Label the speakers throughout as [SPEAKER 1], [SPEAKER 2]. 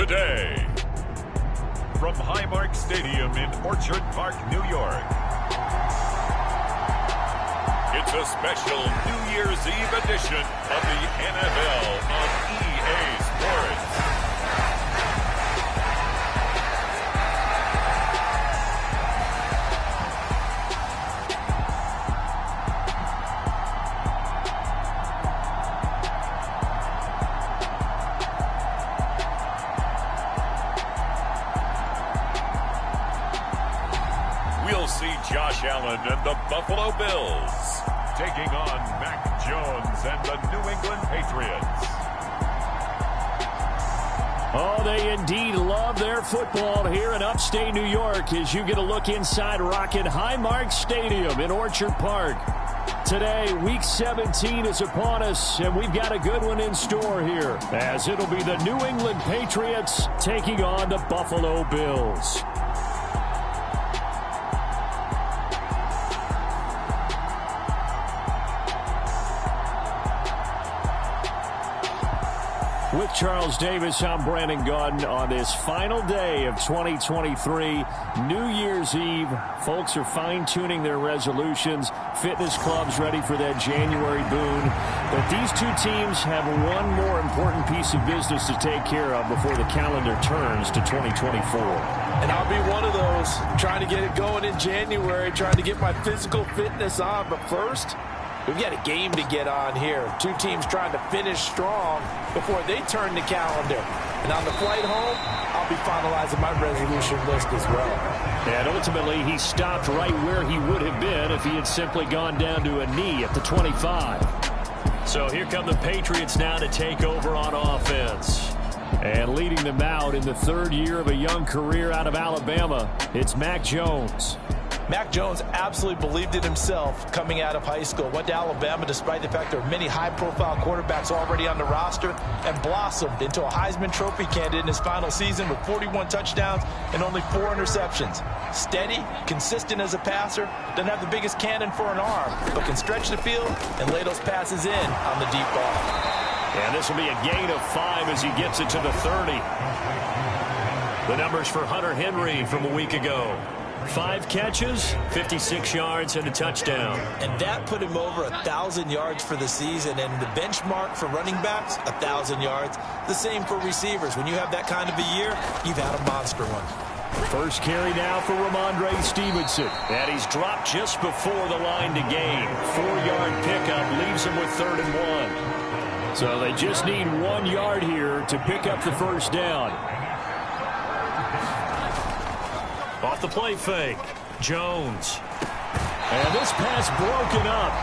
[SPEAKER 1] today. From Highmark Stadium in Orchard Park, New York, it's a special New Year's Eve edition of the NFL on EA Sports. We'll see Josh Allen and the Buffalo Bills taking on Mac Jones and the New England Patriots.
[SPEAKER 2] Oh, they indeed love their football here in upstate New York as you get a look inside Rocket Highmark Stadium in Orchard Park. Today, Week 17 is upon us, and we've got a good one in store here, as it'll be the New England Patriots taking on the Buffalo Bills. With Charles Davis, I'm Brandon Gaudin on this final day of 2023, New Year's Eve. Folks are fine-tuning their resolutions. Fitness clubs ready for that January boon. But these two teams have one more important piece of business to take care of before the calendar turns to 2024.
[SPEAKER 3] And I'll be one of those, trying to get it going in January, trying to get my physical fitness on. But first, we've got a game to get on here. Two teams trying to finish strong before they turn the calendar. And on the flight home, I'll be finalizing my resolution list as well.
[SPEAKER 2] And ultimately, he stopped right where he would have been if he had simply gone down to a knee at the 25. So here come the Patriots now to take over on offense. And leading them out in the third year of a young career out of Alabama, it's Mac Jones.
[SPEAKER 3] Mac Jones absolutely believed in himself coming out of high school. Went to Alabama despite the fact there are many high-profile quarterbacks already on the roster, and blossomed into a Heisman Trophy candidate in his final season with 41 touchdowns and only 4 interceptions. Steady, consistent as a passer, doesn't have the biggest cannon for an arm, but can stretch the field and lay those passes in on the deep ball.
[SPEAKER 2] And this will be a gain of 5 as he gets it to the 30. The numbers for Hunter Henry from a week ago. 5 catches, 56 yards, and a touchdown.
[SPEAKER 3] And that put him over 1,000 yards for the season. And the benchmark for running backs, 1,000 yards. The same for receivers. When you have that kind of a year, you've had a monster one.
[SPEAKER 2] First carry now for Ramondre Stevenson. And he's dropped just before the line to gain. 4-yard pickup leaves him with 3rd and 1. So they just need 1 yard here to pick up the first down. Off the play fake, Jones. And this pass broken up.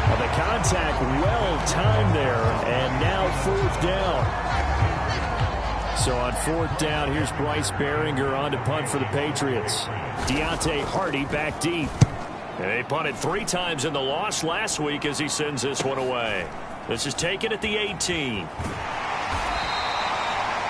[SPEAKER 2] Well, the contact well timed there, and now 4th down. So on 4th down, here's Bryce Behringer on to punt for the Patriots. Deontay Hardy back deep. And they punted 3 times in the loss last week as he sends this one away. This is taken at the 18.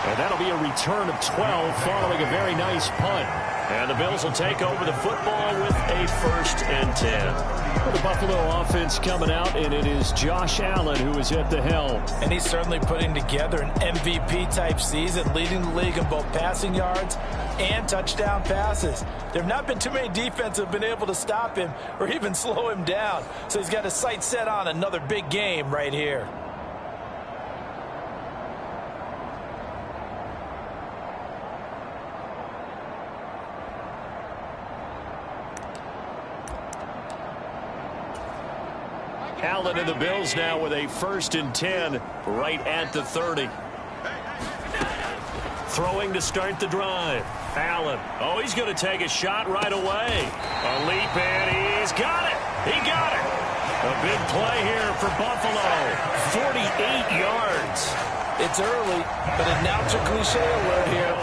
[SPEAKER 2] And that'll be a return of 12 following a very nice punt. And the Bills will take over the football with a 1st and 10. Well, the Buffalo offense coming out, and it is Josh Allen who is at the helm.
[SPEAKER 3] And he's certainly putting together an MVP-type season, leading the league in both passing yards and touchdown passes. There have not been too many defenses that have been able to stop him or even slow him down. So he's got his sights set on another big game right here.
[SPEAKER 2] Allen and the Bills now with a 1st and 10 right at the 30. Throwing to start the drive. Allen. Oh, he's going to take a shot right away. A leap, and he's got it. He got it. A big play here for Buffalo. 48 yards.
[SPEAKER 3] It's early, but announcer cliche alert here.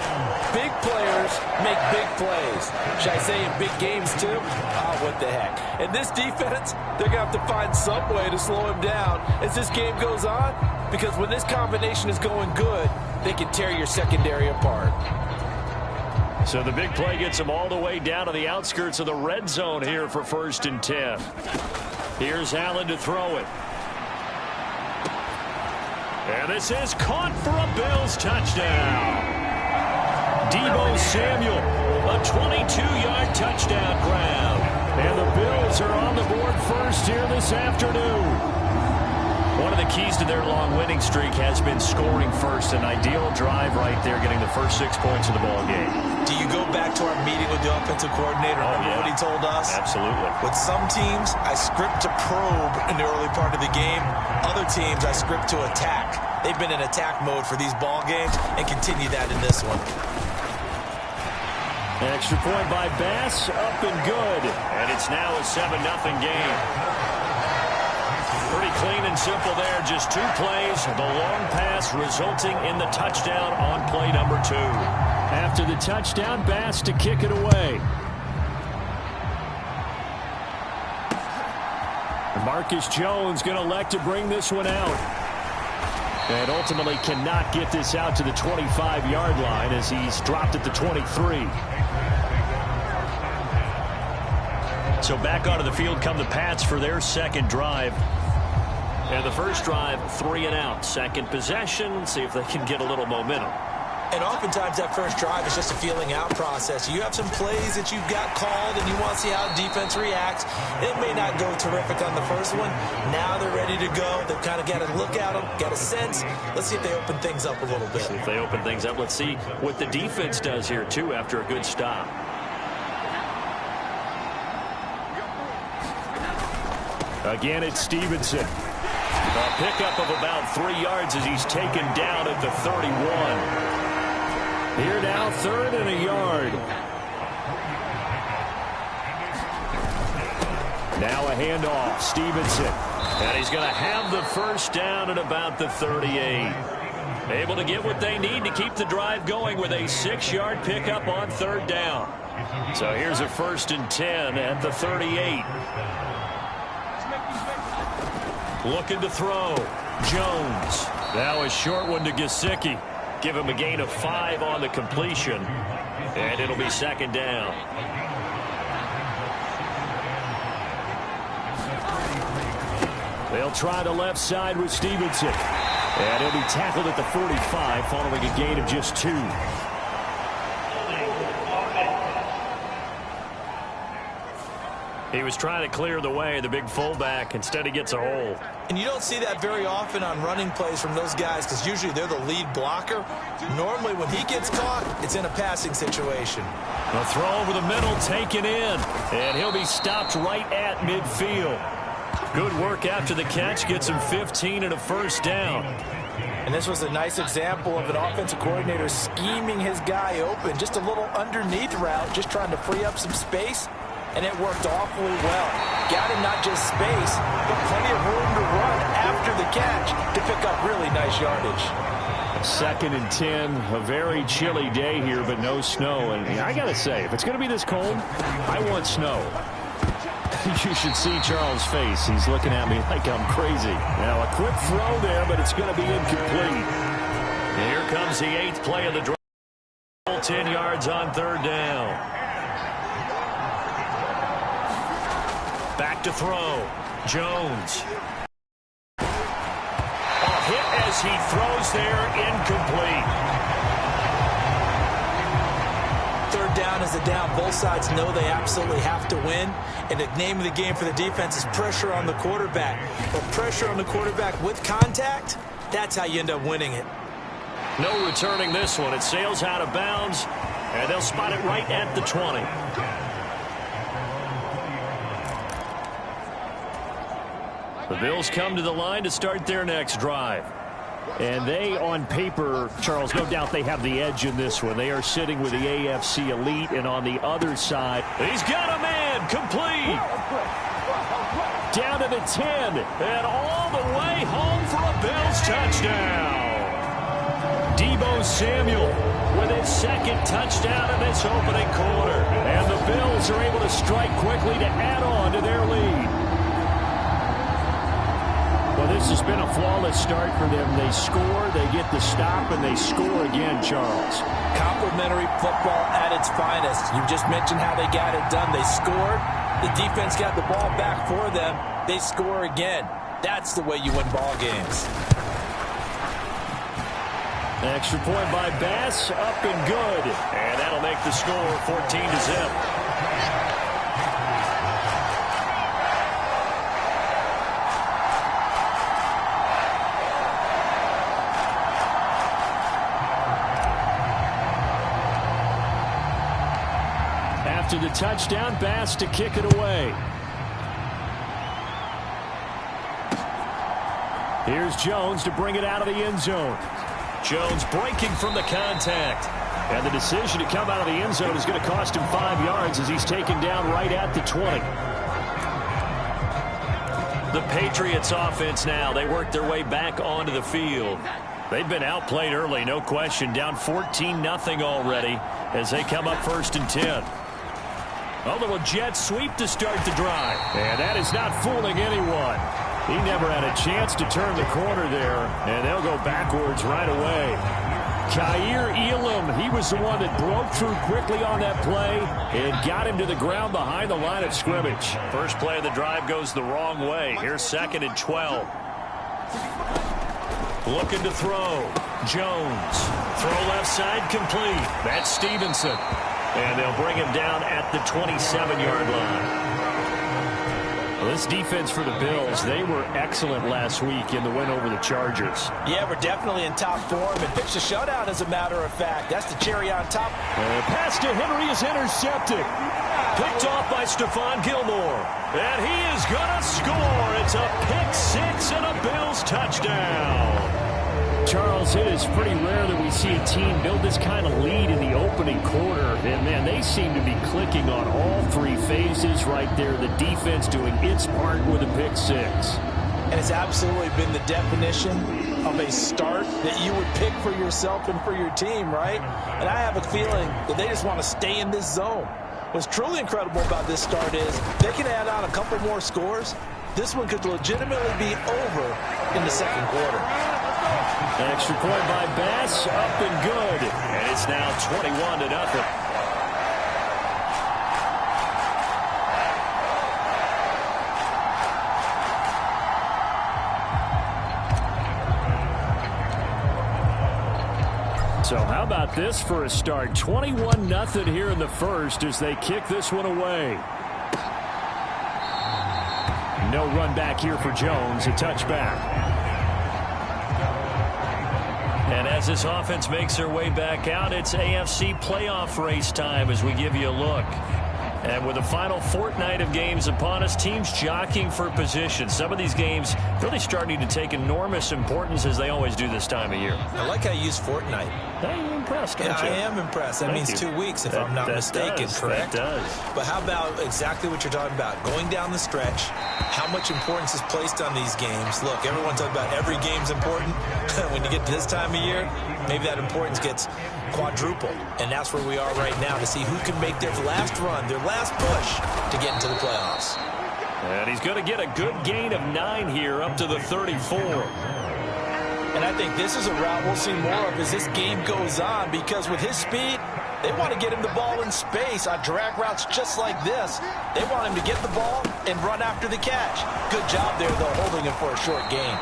[SPEAKER 3] Big players make big plays. Should I say in big games too? Oh, what the heck. And this defense, they're going to have to find some way to slow him down as this game goes on, because when this combination is going good, they can tear your secondary apart.
[SPEAKER 2] So the big play gets him all the way down to the outskirts of the red zone here for 1st and 10. Here's Allen to throw it. And this is caught for a Bills touchdown. Deebo Samuel, a 22-yard touchdown grab. And the Bills are on the board first here this afternoon. One of the keys to their long winning streak has been scoring first. An ideal drive right there, getting the first 6 points of the ball game.
[SPEAKER 3] Do you go back to our meeting with the offensive coordinator? Remember what he told us?
[SPEAKER 2] Absolutely.
[SPEAKER 3] With some teams, I script to probe in the early part of the game. Other teams, I script to attack. They've been in attack mode for these ball games and continue that in this one.
[SPEAKER 2] An extra point by Bass, up and good. And it's now a 7-0 game. Pretty clean and simple there. Just 2 plays. The long pass resulting in the touchdown on play number 2. After the touchdown, Bass to kick it away. Marcus Jones going to elect to bring this one out. And ultimately cannot get this out to the 25-yard line as he's dropped at the 23. So back onto the field come the Pats for their second drive. And the first drive, 3 and out. Second possession, see if they can get a little momentum.
[SPEAKER 3] And oftentimes that first drive is just a feeling out process. You have some plays that you've got called and you want to see how the defense reacts. It may not go terrific on the first one. Now they're ready to go. They've kind of got to look at them, got a sense. Let's see if they open things up a little bit.
[SPEAKER 2] See if they open things up. Let's see what the defense does here, too, after a good stop. Again, it's Stevenson. A pickup of about 3 yards as he's taken down at the 31. Here now, 3rd and a yard. Now a handoff, Stevenson. And he's going to have the first down at about the 38. Able to get what they need to keep the drive going with a 6-yard pickup on 3rd down. So here's a 1st and 10 at the 38. Looking to throw. Jones. Now a short one to Gesicki. Give him a gain of 5 on the completion. And it'll be 2nd down. They'll try the left side with Stevenson. And he'll be tackled at the 45 following a gain of just 2. He was trying to clear the way, the big fullback. Instead, he gets a hold.
[SPEAKER 3] And you don't see that very often on running plays from those guys because usually they're the lead blocker. Normally, when he gets caught, it's in a passing situation.
[SPEAKER 2] A throw over the middle, taken in. And he'll be stopped right at midfield. Good work after the catch. Gets him 15 and a 1st down.
[SPEAKER 3] And this was a nice example of an offensive coordinator scheming his guy open. Just a little underneath route, just trying to free up some space. And it worked awfully well. Got him not just space, but plenty of room to run after the catch to pick up really nice yardage.
[SPEAKER 2] 2nd and 10, a very chilly day here, but no snow. And I got to say, if it's going to be this cold, I want snow. You should see Charles' face. He's looking at me like I'm crazy. Now, a quick throw there, but it's going to be incomplete. And here comes the 8th play of the drive. 10 yards on 3rd down. Back to throw. Jones. A hit as he throws there, incomplete.
[SPEAKER 3] 3rd down is a down. Both sides know they absolutely have to win. And the name of the game for the defense is pressure on the quarterback. But pressure on the quarterback with contact, that's how you end up winning it.
[SPEAKER 2] No returning this one. It sails out of bounds, and they'll spot it right at the 20. The Bills come to the line to start their next drive. And they, on paper, Charles, no doubt they have the edge in this one. They are sitting with the AFC elite, and on the other side, he's got a man, complete. Down to the 10, and all the way home for a Bills touchdown. Deebo Samuel with his 2nd touchdown in this opening quarter. And the Bills are able to strike quickly to add on to their lead. Well, this has been a flawless start for them. They score, they get the stop, and they score again, Charles.
[SPEAKER 3] Complimentary football at its finest. You just mentioned how they got it done. They scored. The defense got the ball back for them. They score again. That's the way you win ball games.
[SPEAKER 2] Extra point by Bass, up and good. And that'll make the score 14-0. After the touchdown, Bass to kick it away. Here's Jones to bring it out of the end zone. Jones breaking from the contact. And the decision to come out of the end zone is going to cost him 5 yards as he's taken down right at the 20. The Patriots offense now. They work their way back onto the field. They've been outplayed early, no question. Down 14-0 already as they come up 1st and 10. A little jet sweep to start the drive. And that is not fooling anyone. He never had a chance to turn the corner there, and they'll go backwards right away. Kaiir Elam, he was the one that broke through quickly on that play and got him to the ground behind the line of scrimmage. First play of the drive goes the wrong way. Here's 2nd and 12. Looking to throw. Jones. Throw left side complete. That's Stevenson. And they'll bring him down at the 27-yard line. Well, this defense for the Bills, they were excellent last week in the win over the Chargers. Yeah, we're definitely in top form and pitched a shutout, as a matter of fact. That's the cherry on top. Pass to Henry is intercepted. Picked off by Stephon Gilmore. And he is going to score. It's a pick six and a Bills touchdown. Charles, it is pretty rare that we see a team build this kind of lead in the opening quarter. And, man, they seem to be clicking on all three phases right there. The defense doing its part with a pick six. And it's absolutely been the definition of a start that you would pick for yourself and for your team, right? And I have a feeling that they just want to stay in this zone. What's truly incredible about this start is they can add on a couple more scores. This one could legitimately be over in the second quarter. Extra point by Bass, up and good. And it's now 21-0. So how about this for a start? 21-0 here in the first as they kick this one away. No run back here for Jones, a touchback. And as this offense makes their way back out, it's AFC playoff race time as we give you a look. And with the final fortnight of games upon us, teams jockeying for position. Some of these games really starting to take enormous importance as they always do this time of year. I like how you use fortnight. I'm impressed, aren't you? I am impressed. That means 2 weeks, if I'm not mistaken, correct? That does. But how about exactly what you're talking about? Going down the stretch, how much importance is placed on these games. Look, everyone's talking about every game's important. When you get to this time of year, maybe that importance gets quadrupled. And that's where we are right now to see who can make their last run, their last push to get into the playoffs. And he's going to get a good gain of 9 here up to the 34. And I think this is a route we'll see more of as this game goes on, because with his speed, they want to get him the ball in space on drag routes just like this. They want him to get the ball and run after the catch. Good job there, though, holding him for a short gain.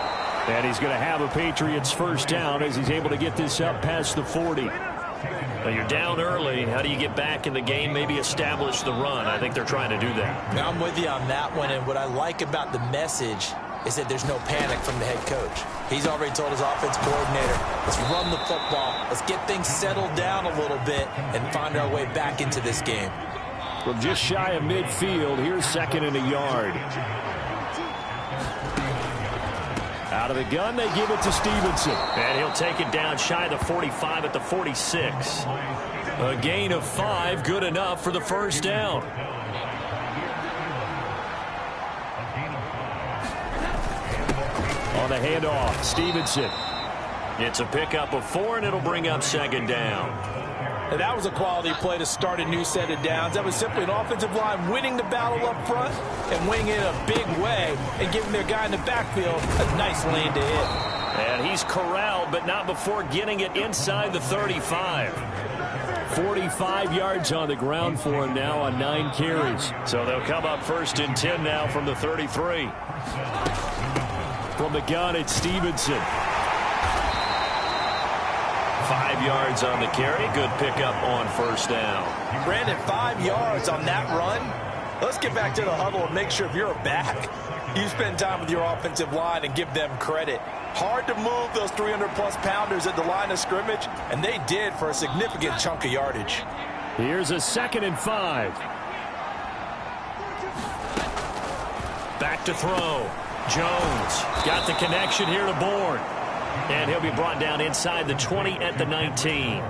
[SPEAKER 2] And he's going to have a Patriots first down as he's able to get this up past the 40. Now you're down early. How do you get back in the game, maybe establish the run? I think they're trying to do that. Now I'm with you on that one, and what I like about the message is that there's no panic from the head coach. He's already told his offense coordinator, let's run the football, let's get things settled down a little bit and find our way back into this game. From just shy of midfield, here's 2nd and a yard. Out of the gun, they give it to Stevenson. And he'll take it down shy of the 45 at the 46. A gain of 5, good enough for the first down. On the handoff, Stevenson. It's a pickup of 4, and it'll bring up 2nd down. And that was a quality play to start a new set of downs. That was simply an offensive line winning the battle up front and winning it a big way and giving their guy in the backfield a nice lane to hit. And he's corralled, but not before getting it inside the 35. 45 yards on the ground for him now on 9 carries. So they'll come up 1st and 10 now from the 33. From the gun, it's Stevenson. 5 yards on the carry. Good pickup on first down.
[SPEAKER 3] Brandon, 5 yards on that run. Let's get back to the huddle and make sure if you're a back, you spend time with your offensive line and give them credit. Hard to move those 300-plus pounders at the line of scrimmage, and they did for a significant chunk of yardage.
[SPEAKER 2] Here's a 2nd and 5. Back to throw. Jones got the connection here to Bourne. And he'll be brought down inside the 20 at the 19.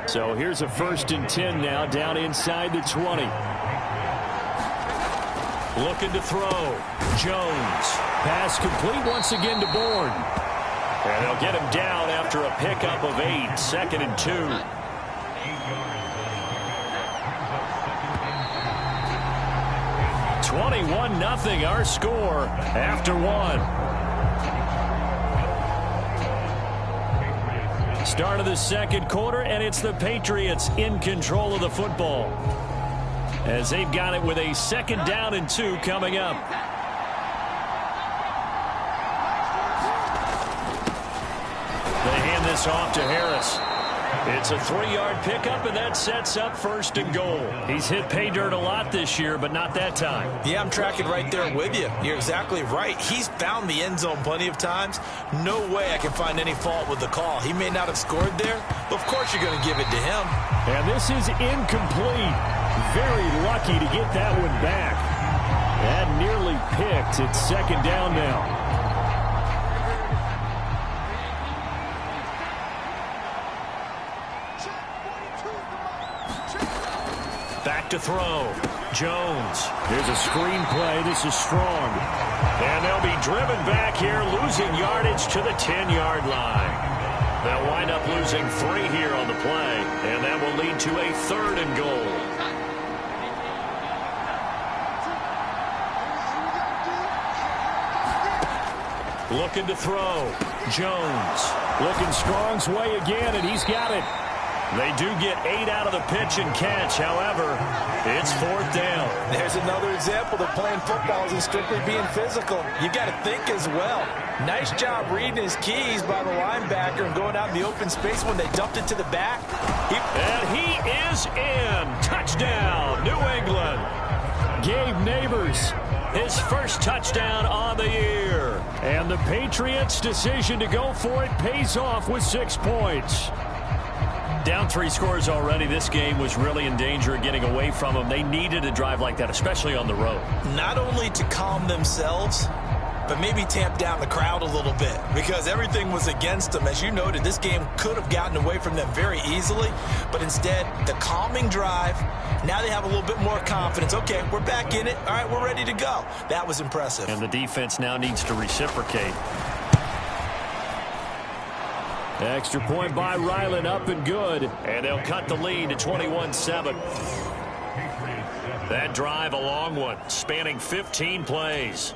[SPEAKER 2] So here's a 1st and 10 now, down inside the 20. Looking to throw. Jones. Pass complete once again to Bourne. And they'll get him down after a pickup of 8. 2nd and 2. (21-0) our score after 1. Start of the 2nd quarter, and it's the Patriots in control of the football as they've got it with a 2nd down and 2 coming up. They hand this off to Harris. It's a 3-yard pickup, and that sets up 1st and goal. He's hit pay dirt a lot this year, but not that time.
[SPEAKER 3] Yeah, I'm tracking right there with you. You're exactly right. He's found the end zone plenty of times. No way I can find any fault with the call. He may not have scored there, but of course you're going to give it to him.
[SPEAKER 2] And this is incomplete. Very lucky to get that one back. That nearly picked. It's 2nd down now. Back to throw. Jones. Here's a screen play. This is strong. And they'll be driven back here, losing yardage to the 10-yard line. They'll wind up losing 3 here on the play, and that will lead to a 3rd and goal. Looking to throw. Jones. Looking Strong's way again, and he's got it. They do get 8 out of the pitch and catch. However, it's 4th down.
[SPEAKER 3] There's another example that playing football isn't strictly being physical. You got to think as well. Nice job reading his keys by the linebacker and going out in the open space when they dumped it to the back.
[SPEAKER 2] And he is in. Touchdown, New England. Gabe Neighbors, his 1st touchdown on the year. And the Patriots' decision to go for it pays off with 6 points. Down 3 scores already. This game was really in danger of getting away from them. They needed a drive like that, especially on the road.
[SPEAKER 3] Not only to calm themselves, but maybe tamp down the crowd a little bit because everything was against them. As you noted, this game could have gotten away from them very easily, but instead, the calming drive, now they have a little bit more confidence. Okay, we're back in it. All right, we're ready to go. That was impressive.
[SPEAKER 2] And the defense now needs to reciprocate. Extra point by Ryland, up and good. And they'll cut the lead to 21-7. That drive, a long one, spanning 15 plays.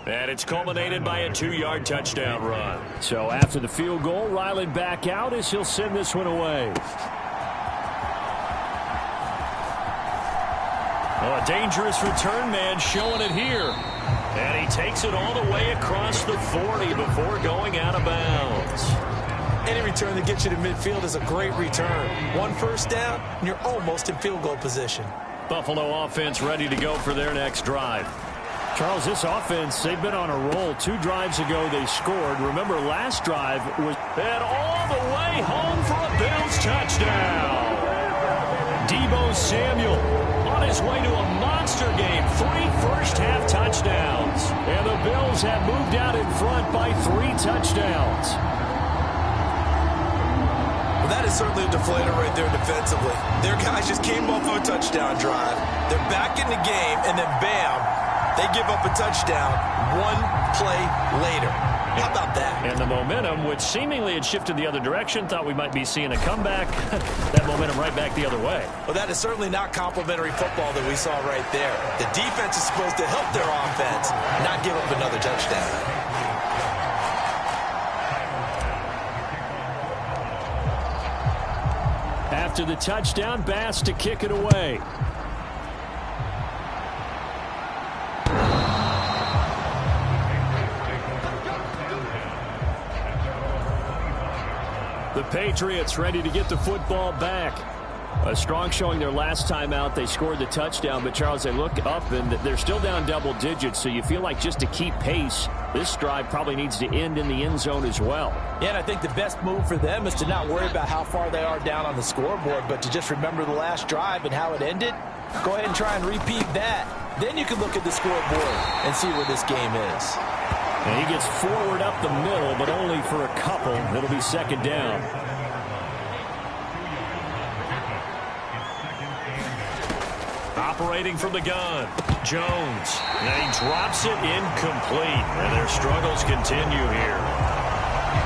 [SPEAKER 2] And it's culminated by a 2-yard touchdown run. So after the field goal, Ryland back out as he'll send this one away. Oh, a dangerous return man showing it here. And he takes it all the way across the 40 before going out of bounds.
[SPEAKER 3] Any return that gets you to midfield is a great return. 1 first down, and you're almost in field goal position.
[SPEAKER 2] Buffalo offense ready to go for their next drive. Charles, this offense, they've been on a roll. 2 drives ago they scored. Remember, last drive was... And all the way home for a Bills touchdown. Deebo Samuel on his way to a monster game. 3 first-half touchdowns. And the Bills have moved out in front by 3 touchdowns.
[SPEAKER 3] Well, that is certainly a deflator right there defensively. Their guys just came off of a touchdown drive. They're back in the game, and then bam, they give up a touchdown 1 play later. How about that?
[SPEAKER 2] And the momentum, which seemingly had shifted the other direction, thought we might be seeing a comeback. That momentum right back the other way.
[SPEAKER 3] Well, that is certainly not complimentary football that we saw right there. The defense is supposed to help their offense, not give up another touchdown.
[SPEAKER 2] After the touchdown, Bass to kick it away. The Patriots ready to get the football back. A strong showing their last time out. They scored the touchdown, but, Charles, they look up, and they're still down double digits, so you feel like just to keep pace, this drive probably needs to end in the end zone as well.
[SPEAKER 3] Yeah, and I think the best move for them is to not worry about how far they are down on the scoreboard, but to just remember the last drive and how it ended. Go ahead and try and repeat that. Then you can look at the scoreboard and see where this game is.
[SPEAKER 2] And he gets forward up the middle, but only for a couple. It'll be second down. Operating from the gun, Jones. And he drops it incomplete. And their struggles continue here.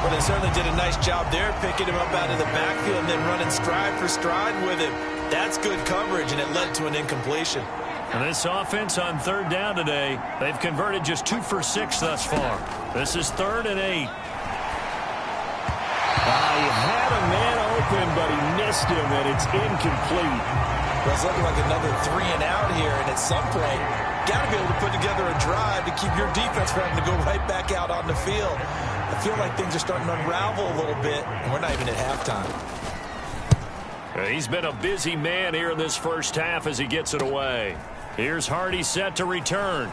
[SPEAKER 3] Well, they certainly did a nice job there, picking him up out of the backfield and then running stride for stride with him. That's good coverage, and it led to an incompletion.
[SPEAKER 2] And this offense on third down today, they've converted just 2 for 6 thus far. This is 3rd and 8. He had a man open, but he missed him, and it's incomplete.
[SPEAKER 3] Well, it's looking like another 3 and out here, and at some point, got to be able to put together a drive to keep your defense from having to go right back out on the field. I feel like things are starting to unravel a little bit, and we're not even at halftime.
[SPEAKER 2] He's been a busy man here in this first half as he gets it away. Here's Hardy set to return.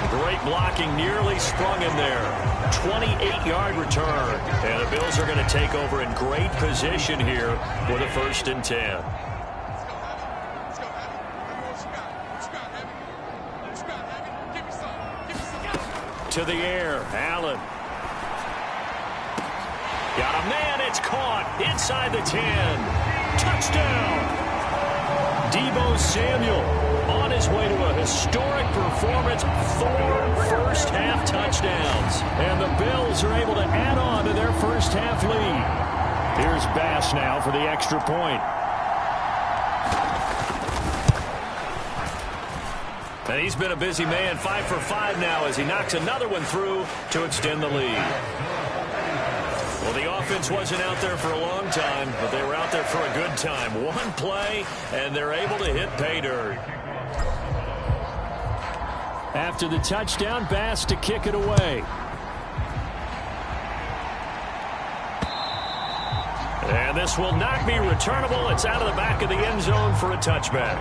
[SPEAKER 2] Great blocking, nearly sprung in there. 28-yard return. And the Bills are going to take over in great position here with a 1st and 10. To the air, Allen. Got a man, it's caught inside the 10. Touchdown. Deebo Samuel on his way to a historic performance. 4 first-half touchdowns. And the Bills are able to add on to their first-half lead. Here's Bass now for the extra point. And he's been a busy man, 5 for 5 now as he knocks another one through to extend the lead. Well, the offense wasn't out there for a long time, but they were out there for a good time. One play, and they're able to hit pay dirt. After the touchdown, Bass to kick it away. And this will not be returnable. It's out of the back of the end zone for a touchback.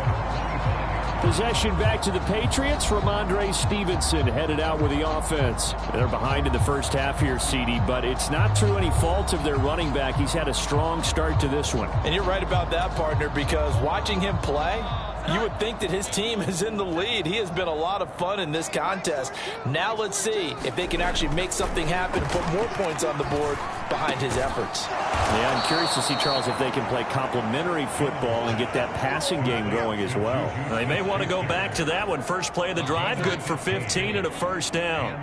[SPEAKER 2] Possession back to the Patriots. Ramondre Stevenson headed out with the offense. They're behind in the first half here, CD, but it's not through any fault of their running back. He's had a strong start to this one.
[SPEAKER 3] And you're right about that, partner, because watching him play, you would think that his team is in the lead. He has been a lot of fun in this contest. Now let's see if they can actually make something happen and put more points on the board behind his efforts.
[SPEAKER 2] Yeah, I'm curious to see, Charles, if they can play complementary football and get that passing game going as well. They may want to go back to that one. First play of the drive, good for 15 and a first down.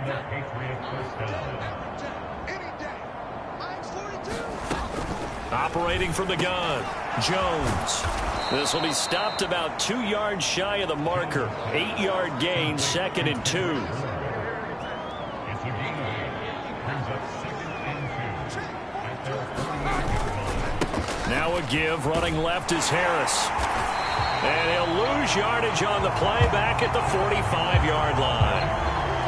[SPEAKER 2] Operating from the gun, Jones. This will be stopped about 2 yards shy of the marker. 8-yard gain, 2nd and 2. Now a give, running left is Harris. And he'll lose yardage on the play back at the 45-yard line.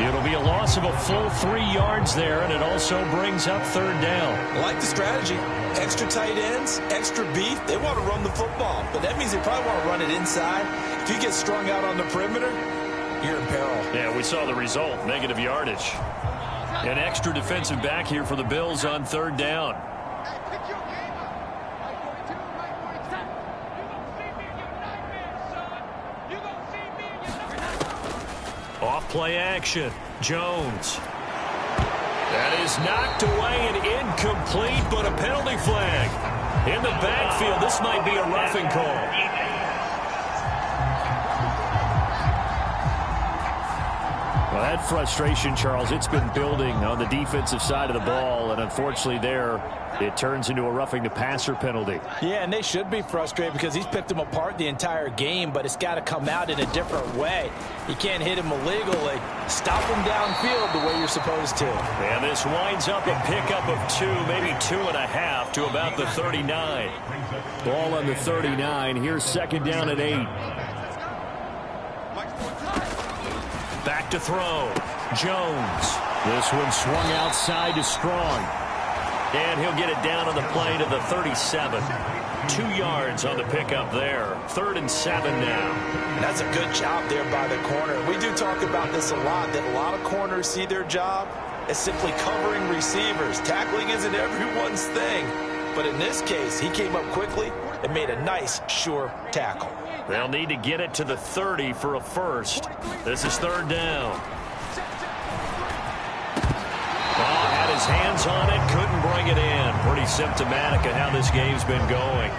[SPEAKER 2] It'll be a loss of a full 3 yards there, and it also brings up 3rd down.
[SPEAKER 3] I like the strategy. Extra tight ends, extra beef. They want to run the football, but that means they probably want to run it inside. If you get strung out on the perimeter, you're in peril.
[SPEAKER 2] Yeah, we saw the result, negative yardage. An extra defensive back here for the Bills on 3rd down. Off play action, Jones. That is knocked away and incomplete, but a penalty flag. In the backfield, this might be a roughing call. Well, that frustration, Charles, it's been building on the defensive side of the ball, and unfortunately there, it turns into a roughing the passer penalty.
[SPEAKER 3] Yeah, and they should be frustrated because he's picked them apart the entire game, but it's got to come out in a different way. You can't hit him illegally. Stop him downfield the way you're supposed to.
[SPEAKER 2] And this winds up a pickup of 2, maybe 2.5 to about the 39. Ball on the 39. Here's 2nd down and 8. Back to throw. Jones. This one swung outside to Strong. And he'll get it down on the play to the 37. 2 yards on the pickup there. 3rd and 7 now.
[SPEAKER 3] That's a good job there by the corner. We do talk about this a lot, that a lot of corners see their job as simply covering receivers. Tackling isn't everyone's thing. But in this case, he came up quickly and made a nice, sure tackle.
[SPEAKER 2] They'll need to get it to the 30 for a first. This is 3rd down. Had his hands on it, couldn't bring it in. Pretty symptomatic of how this game's been going.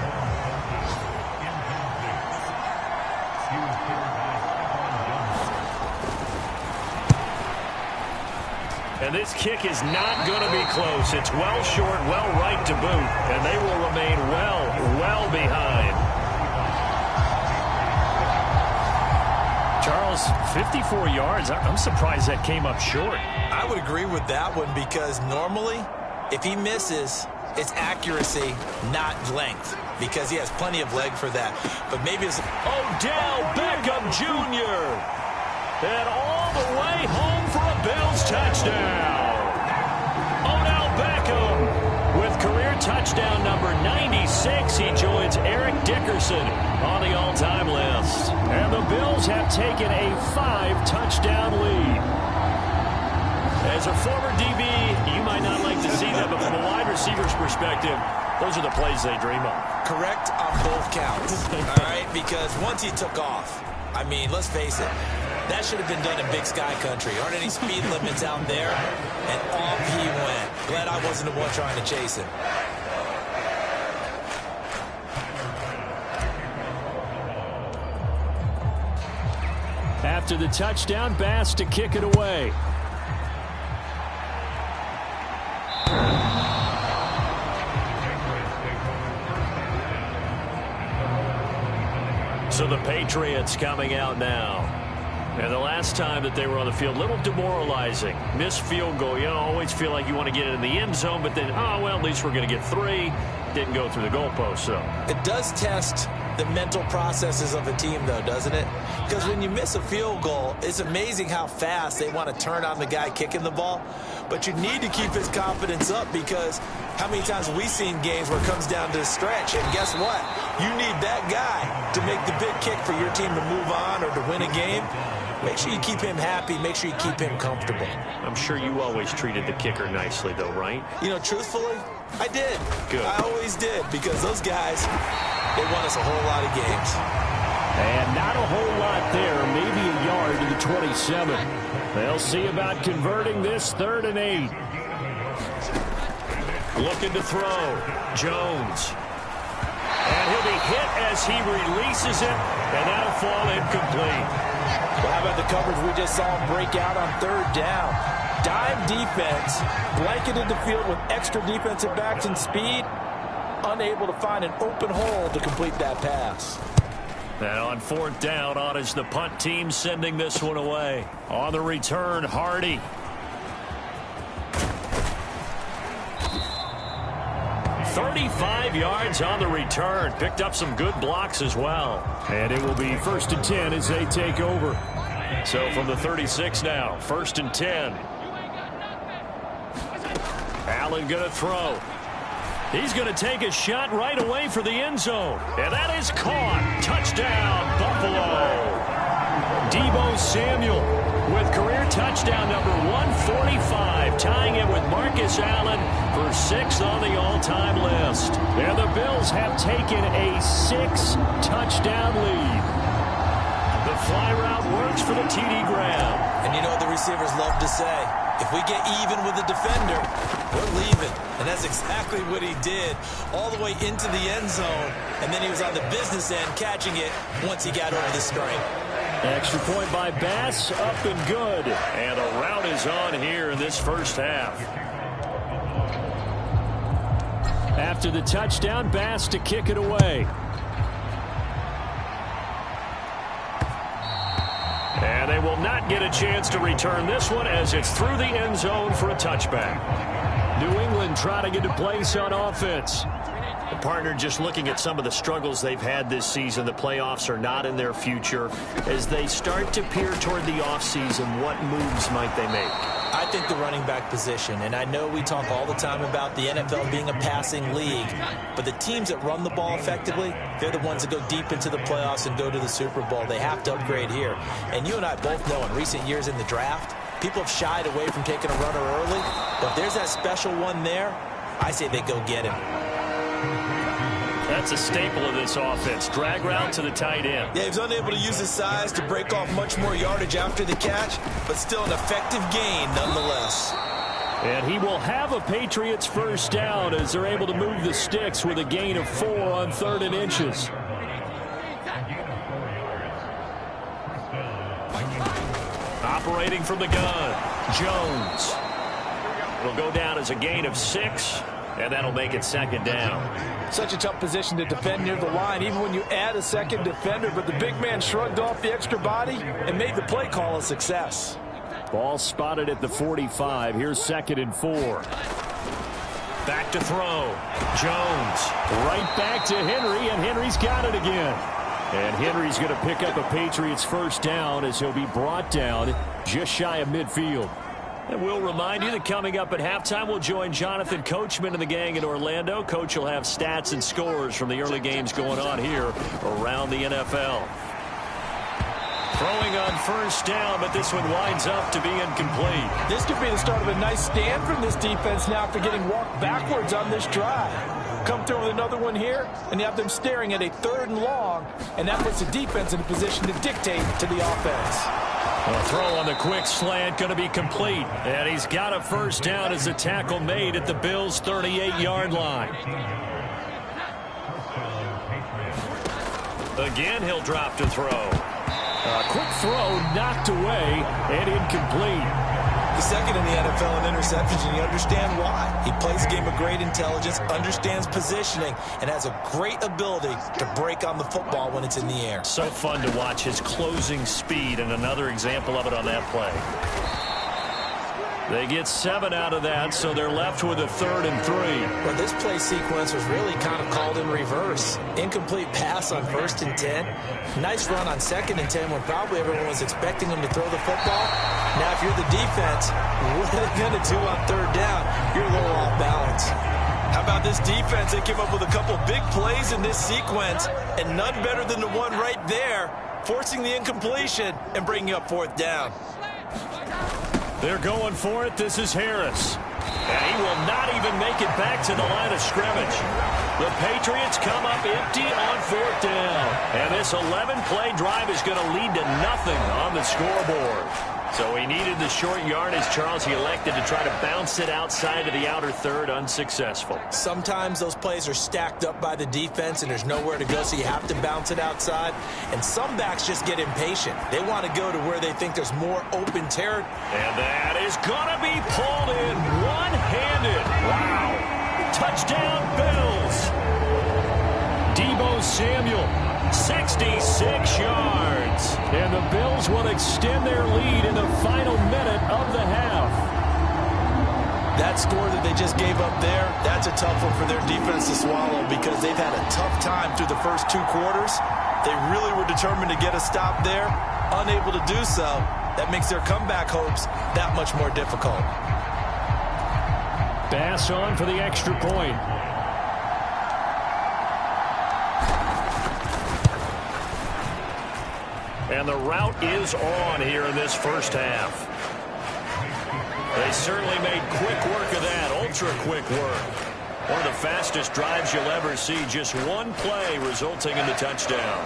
[SPEAKER 2] And this kick is not going to be close. It's well short, well right to boot. And they will remain well behind. Charles, 54 yards. I'm surprised that came up short.
[SPEAKER 3] I would agree with that one because normally, if he misses, it's accuracy, not length, because he has plenty of leg for that. But maybe it's...
[SPEAKER 2] Odell Beckham Jr. And all the way home for a Bills touchdown. Odell Beckham with career touchdown number 96. He joins Eric Dickerson on the all-time list. And the Bills have taken a 5-touchdown lead. As a former DB, you might not like to see that, but from a wide receiver's perspective, those are the plays they dream of.
[SPEAKER 3] Correct on both counts, all right? Because once he took off, I mean, let's face it, that should have been done in Big Sky Country. Aren't any speed limits out there? And off he went. Glad I wasn't the one trying to chase him.
[SPEAKER 2] After the touchdown, Bass to kick it away. So the Patriots coming out now. And the last time that they were on the field, a little demoralizing. Missed field goal. You know, always feel like you want to get it in the end zone, but then, oh, well, at least we're going to get 3. Didn't go through the goalpost, so.
[SPEAKER 3] It does test the mental processes of a team, though, doesn't it? Because when you miss a field goal, it's amazing how fast they want to turn on the guy kicking the ball. But you need to keep his confidence up because how many times have we seen games where it comes down to a stretch? And guess what? You need that guy to make the big kick for your team to move on or to win a game. Make sure you keep him happy. Make sure you keep him comfortable.
[SPEAKER 2] I'm sure you always treated the kicker nicely, though, right?
[SPEAKER 3] You know, truthfully, I did.
[SPEAKER 2] Good.
[SPEAKER 3] I always did because those guys, they won us a whole lot of games.
[SPEAKER 2] And not a whole lot there. Maybe a yard to the 27. They'll see about converting this 3rd and 8. Looking to throw. Jones. And he'll be hit as he releases it. And that'll fall incomplete.
[SPEAKER 3] Well, how about the coverage we just saw him break out on 3rd down? Dime defense, blanketed the field with extra defensive backs and speed, unable to find an open hole to complete that pass.
[SPEAKER 2] And on 4th down, on is the punt team sending this one away. On the return, Hardy. "35 yards on the return. Picked up some good blocks as well. And it will be 1st and 10 as they take over. So from the 36 now, 1st and 10. Allen going to throw. He's going to take a shot right away for the end zone. And that is caught. Touchdown, Buffalo. Deebo Samuel with career touchdown number 145, tying it with Marcus Allen for 6th on the all-time list. And the Bills have taken a 6-touchdown lead. The fly route works for the TD Graham.
[SPEAKER 3] And you know what the receivers love to say? If we get even with the defender, we're leaving. And that's exactly what he did, all the way into the end zone. And then he was on the business end catching it once he got over the stripe.
[SPEAKER 2] Extra point by Bass, up and good. And a rout is on here in this first half. After the touchdown, Bass to kick it away. And they will not get a chance to return this one as it's through the end zone for a touchback. New England trying to get a place on offense.
[SPEAKER 3] The
[SPEAKER 2] partner, just looking at some of the struggles they've had this season, the playoffs are not in their future. As they start to peer toward the offseason, what moves might they make?
[SPEAKER 3] I think the running back position, and I know we talk all the time about the NFL being a passing league, but the teams that run the ball effectively, they're the ones that go deep into the playoffs and go to the Super Bowl. They have to upgrade here. And you and I both know in recent years in the draft, people have shied away from taking a runner early, but if there's that special one there, I say they go get him.
[SPEAKER 2] That's a staple of this offense. Drag route to the tight end.
[SPEAKER 3] Yeah, he was unable to use his size to break off much more yardage after the catch, but still an effective gain nonetheless.
[SPEAKER 2] And he will have a Patriots first down as they're able to move the sticks with a gain of 4 on 3rd and inches. Operating from the gun, Jones. Will go down as a gain of 6, and that'll make it 2nd down.
[SPEAKER 3] Such a tough position to defend near the line, even when you add a second defender, but the big man shrugged off the extra body and made the play call a success.
[SPEAKER 2] Ball spotted at the 45. Here's 2nd and 4. Back to throw. Jones right back to Henry, and Henry's got it again. And Henry's going to pick up a Patriots first down as he'll be brought down just shy of midfield. And we'll remind you that coming up at halftime, we'll join Jonathan Coachman and the gang in Orlando. Coach will have stats and scores from the early games going on here around the NFL. Throwing on first down, but this one winds up to be incomplete.
[SPEAKER 3] This could be the start of a nice stand from this defense now after getting walked backwards on this drive. Come through with another one here, and you have them staring at a 3rd and long, and that puts the defense in a position to dictate to the offense.
[SPEAKER 2] A throw on the quick slant going to be complete. And he's got a first down as the tackle made at the Bills' 38-yard line. Again, he'll drop to throw. A quick throw knocked away and incomplete.
[SPEAKER 3] The second in the NFL in interceptions, and you understand why. He plays a game of great intelligence, understands positioning, and has a great ability to break on the football when it's in the air.
[SPEAKER 2] So fun to watch his closing speed, and another example of it on that play. They get 7 out of that, so they're left with a 3rd and 3.
[SPEAKER 3] Well, this play sequence was really kind of called in reverse. Incomplete pass on 1st and 10. Nice run on 2nd and 10 when probably everyone was expecting him to throw the football. Now, if you're the defense, what are they going to do on 3rd down? You're a little off balance. How about this defense? They came up with a couple big plays in this sequence, and none better than the one right there, forcing the incompletion and bringing up 4th down.
[SPEAKER 2] They're going for it. This is Harris. And he will not even make it back to the line of scrimmage. The Patriots come up empty on 4th down. And this 11-play drive is going to lead to nothing on the scoreboard. So he needed the short yardage, Charles. He elected to try to bounce it outside of the outer 3rd, unsuccessful.
[SPEAKER 3] Sometimes those plays are stacked up by the defense and there's nowhere to go, so you have to bounce it outside. And some backs just get impatient. They want to go to where they think there's more open territory.
[SPEAKER 2] And that is going to be pulled in one-handed. Wow. Touchdown, Bills. Deebo Samuel, 66 yards. And the Bills will extend their lead in the final minute of the half.
[SPEAKER 3] That score that they just gave up there, that's a tough one for their defense to swallow because they've had a tough time through the first 2 quarters. They really were determined to get a stop there, unable to do so. That makes their comeback hopes that much more difficult.
[SPEAKER 2] Bass on for the extra point. And the route is on here in this first half. They certainly made quick work of that, ultra-quick work. One of the fastest drives you'll ever see, just one play resulting in the touchdown.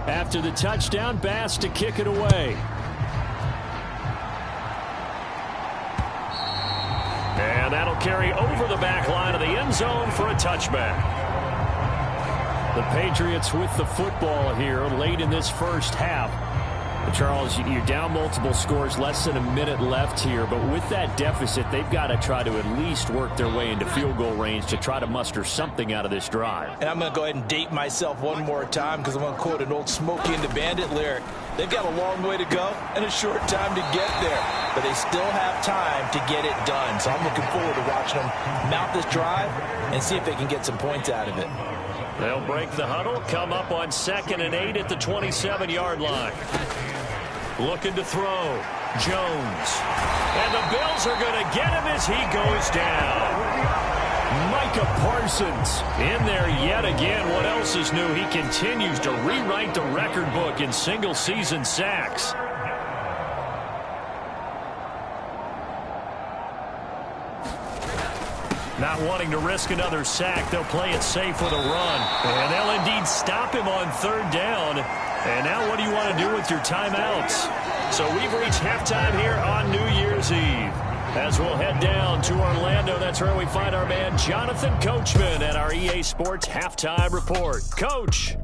[SPEAKER 2] After the touchdown, Bass to kick it away. And that'll carry over the back line of the end zone for a touchback. The Patriots with the football here late in this first half. Charles, you're down multiple scores, less than a minute left here, but with that deficit, they've got to try to at least work their way into field goal range to try to muster something out of this drive.
[SPEAKER 3] And I'm going to go ahead and date myself one more time because I'm going to quote an old Smokey and the Bandit lyric. They've got a long way to go and a short time to get there, but they still have time to get it done. So I'm looking forward to watching them mount this drive and see if they can get some points out of it.
[SPEAKER 2] They'll break the huddle, come up on 2nd and 8 at the 27-yard line. Looking to throw. Jones. And the Bills are going to get him as he goes down. Micah Parsons in there yet again. What else is new? He continues to rewrite the record book in single-season sacks. Not wanting to risk another sack, they'll play it safe with a run. And they'll indeed stop him on 3rd down. And now what do you want to do with your timeouts? So we've reached halftime here on New Year's Eve. As we'll head down to Orlando, that's where we find our man Jonathan Coachman at our EA Sports Halftime Report. Coach.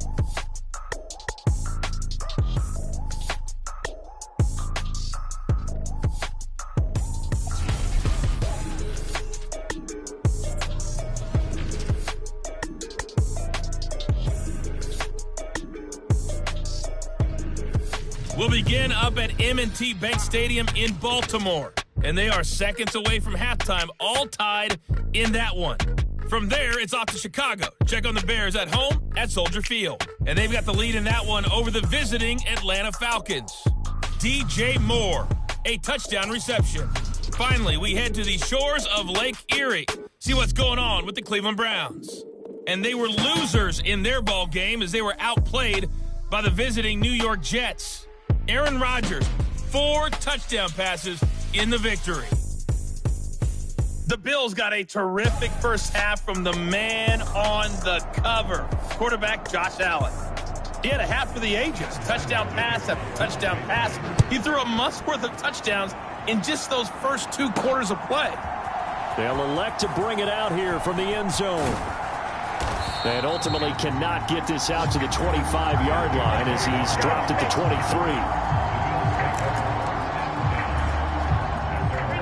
[SPEAKER 4] We'll begin up at M&T Bank Stadium in Baltimore. And they are seconds away from halftime, all tied in that one. From there, it's off to Chicago. Check on the Bears at home at Soldier Field. And they've got the lead in that one over the visiting Atlanta Falcons. DJ Moore, a touchdown reception. Finally, we head to the shores of Lake Erie. See what's going on with the Cleveland Browns. And they were losers in their ball game as they were outplayed by the visiting New York Jets. Aaron Rodgers, 4 touchdown passes in the victory. The Bills got a terrific first half from the man on the cover, quarterback Josh Allen. He had a half for the ages, touchdown pass after touchdown pass. He threw a month's worth of touchdowns in just those first 2 quarters of play.
[SPEAKER 2] They'll elect to bring it out here from the end zone. And ultimately cannot get this out to the 25-yard line as he's dropped at the 23.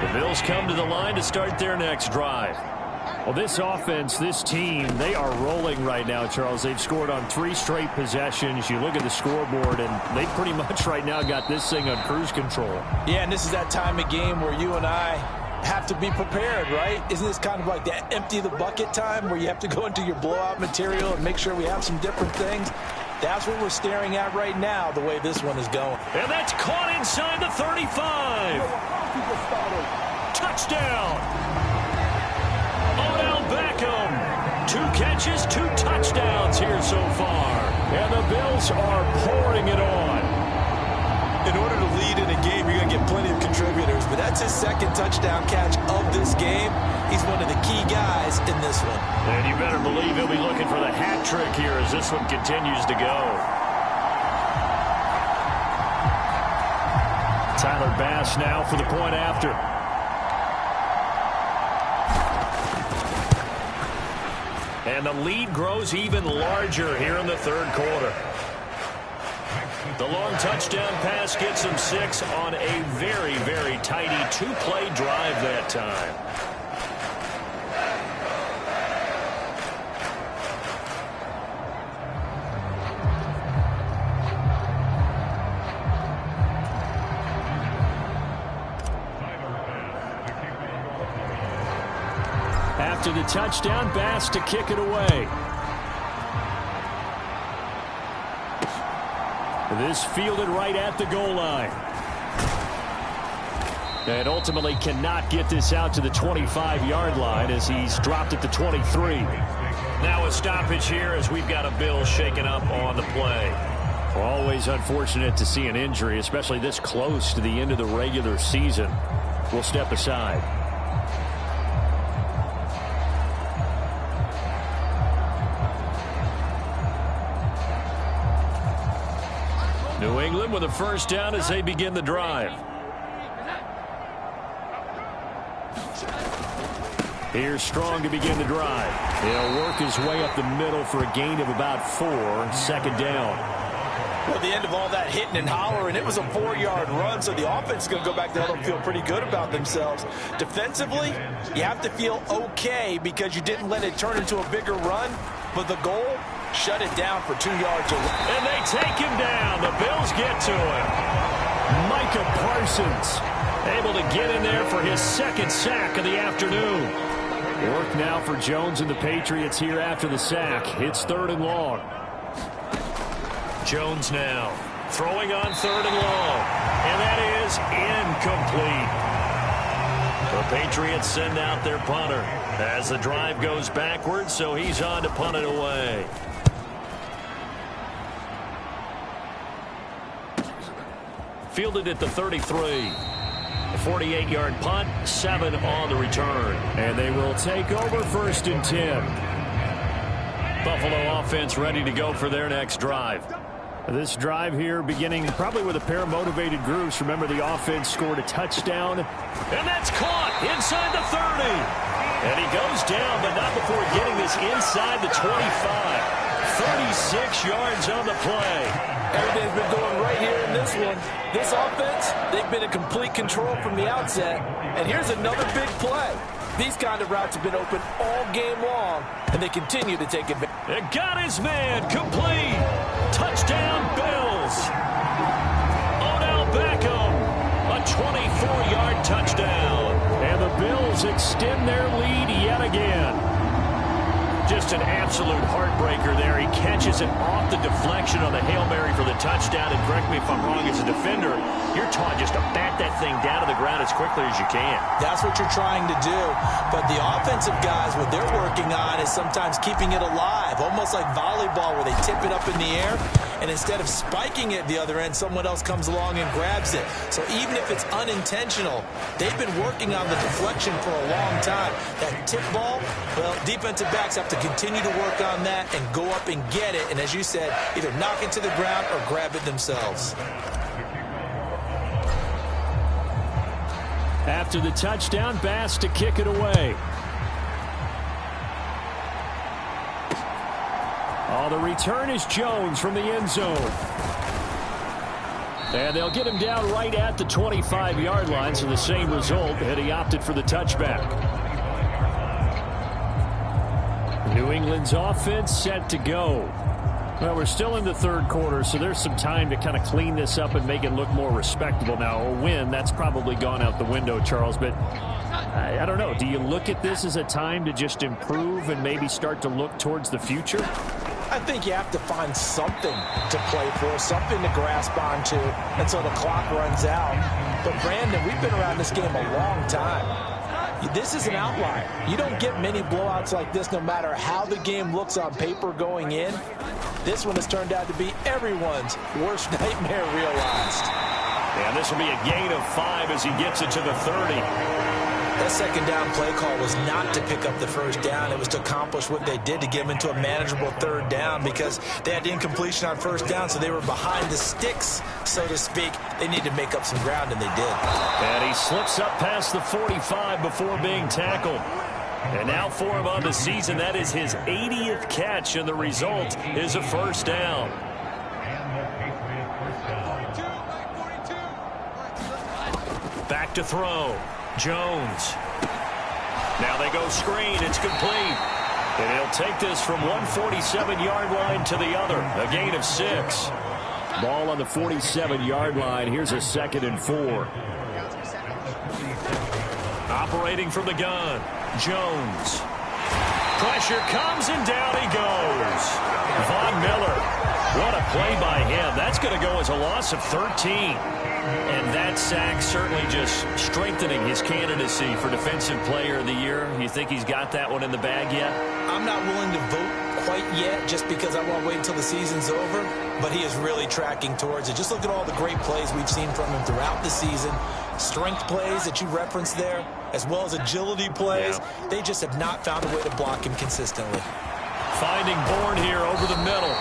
[SPEAKER 2] The Bills come to the line to start their next drive. Well, this offense, this team, they are rolling right now, Charles. They've scored on 3 straight possessions. You look at the scoreboard, and they pretty much right now got this thing on cruise control.
[SPEAKER 3] Yeah, and this is that time of game where you and I have to be prepared, right? Isn't this kind of like that empty the bucket time where you have to go into your blowout material and make sure we have some different things? That's what we're staring at right now, the way this one is going.
[SPEAKER 2] And that's caught inside the 35. Touchdown. Odell Beckham. 2 catches, 2 touchdowns here so far. And the Bills are pouring it on.
[SPEAKER 3] In order to lead in a game, you're going to get plenty of contributors, but that's his 2nd touchdown catch of this game. He's one of the key guys in this one.
[SPEAKER 2] And you better believe he'll be looking for the hat trick here as this one continues to go. Tyler Bass now for the point after. And the lead grows even larger here in the 3rd quarter. The long touchdown pass gets him 6 on a very, very tidy 2-play drive that time. After the touchdown, Bass to kick it away. This fielded right at the goal line. And ultimately cannot get this out to the 25-yard line as he's dropped at the 23. Now a stoppage here as we've got a Bill shaken up on the play. Always unfortunate to see an injury, especially this close to the end of the regular season. We'll step aside. New England with a first down as they begin the drive. Here's Strong to begin the drive. He'll work his way up the middle for a gain of about 4, 2nd down.
[SPEAKER 3] Well, at the end of all that hitting and hollering, it was a 4-yard run, so the offense is going to go back there and feel pretty good about themselves. Defensively, you have to feel okay because you didn't let it turn into a bigger run, but the goal, shut it down for 2 yards.
[SPEAKER 2] And they take him down. The Bills get to him. Micah Parsons able to get in there for his second sack of the afternoon. Work now for Jones and the Patriots here after the sack. It's 3rd and long. Jones now throwing on 3rd and long. And that is incomplete. The Patriots send out their punter as the drive goes backwards, so he's on to punt it away. Fielded at the 33. A 48-yard punt, 7 on the return. And they will take over 1st and 10. Buffalo offense ready to go for their next drive. This drive here beginning probably with a pair of motivated groups. Remember, the offense scored a touchdown. And that's caught inside the 30. And he goes down, but not before getting this inside the 25. 36 yards on the play.
[SPEAKER 3] Everything's been going right here in this one. This offense, they've been in complete control from the outset. And here's another big play. These kind of routes have been open all game long, and they continue to take advantage.
[SPEAKER 2] It got his man complete. Touchdown, Bills. Odell Beckham, a 24-yard touchdown. And the Bills extend their lead yet again. Just an absolute heartbreaker there. He catches it off the deflection on the Hail Mary for the touchdown. And correct me if I'm wrong, as a defender, you're taught just to bat that thing down to the ground as quickly as you can.
[SPEAKER 3] That's what you're trying to do. But the offensive guys, what they're working on is sometimes keeping it alive, almost like volleyball where they tip it up in the air. And instead of spiking it at the other end, someone else comes along and grabs it. So even if it's unintentional, they've been working on the deflection for a long time. That tip ball, well, defensive backs have to continue to work on that and go up and get it. And as you said, either knock it to the ground or grab it themselves.
[SPEAKER 2] After the touchdown, Bass to kick it away. Oh, the return is Jones from the end zone. And they'll get him down right at the 25-yard line, so the same result, and he opted for the touchback. New England's offense set to go. Well, we're still in the 3rd quarter, so there's some time to kind of clean this up and make it look more respectable. Now, a win, that's probably gone out the window, Charles, but I don't know. Do you look at this as a time to just improve and maybe start to look towards the future?
[SPEAKER 3] I think you have to find something to play for, something to grasp onto until the clock runs out. But, Brandon, we've been around this game a long time. This is an outlier. You don't get many blowouts like this no matter how the game looks on paper going in. This one has turned out to be everyone's worst nightmare realized.
[SPEAKER 2] And this will be a gain of 5 as he gets it to the 30.
[SPEAKER 3] That second down play call was not to pick up the first down. It was to accomplish what they did to get them into a manageable 3rd down because they had the incompletion on 1st down, so they were behind the sticks, so to speak. They needed to make up some ground, and they did.
[SPEAKER 2] And he slips up past the 45 before being tackled. And now for him on the season, that is his 80th catch, and the result is a 1st down. Back to throw. Jones. Now they go screen. It's complete. And he'll take this from 147-yard line to the other. A gain of 6. Ball on the 47-yard line. Here's a 2nd and 4. Operating from the gun. Jones. Pressure comes and down he goes. Von Miller. What a play by him. That's going to go as a loss of 13. And that sack certainly just strengthening his candidacy for Defensive Player of the Year. You think he's got that one in the bag yet?
[SPEAKER 3] I'm not willing to vote quite yet just because I want to wait until the season's over. But he is really tracking towards it. Just look at all the great plays we've seen from him throughout the season. Strength plays that you referenced there, as well as agility plays. Yeah. They just have not found a way to block him consistently.
[SPEAKER 2] Finding Bourne here over the middle.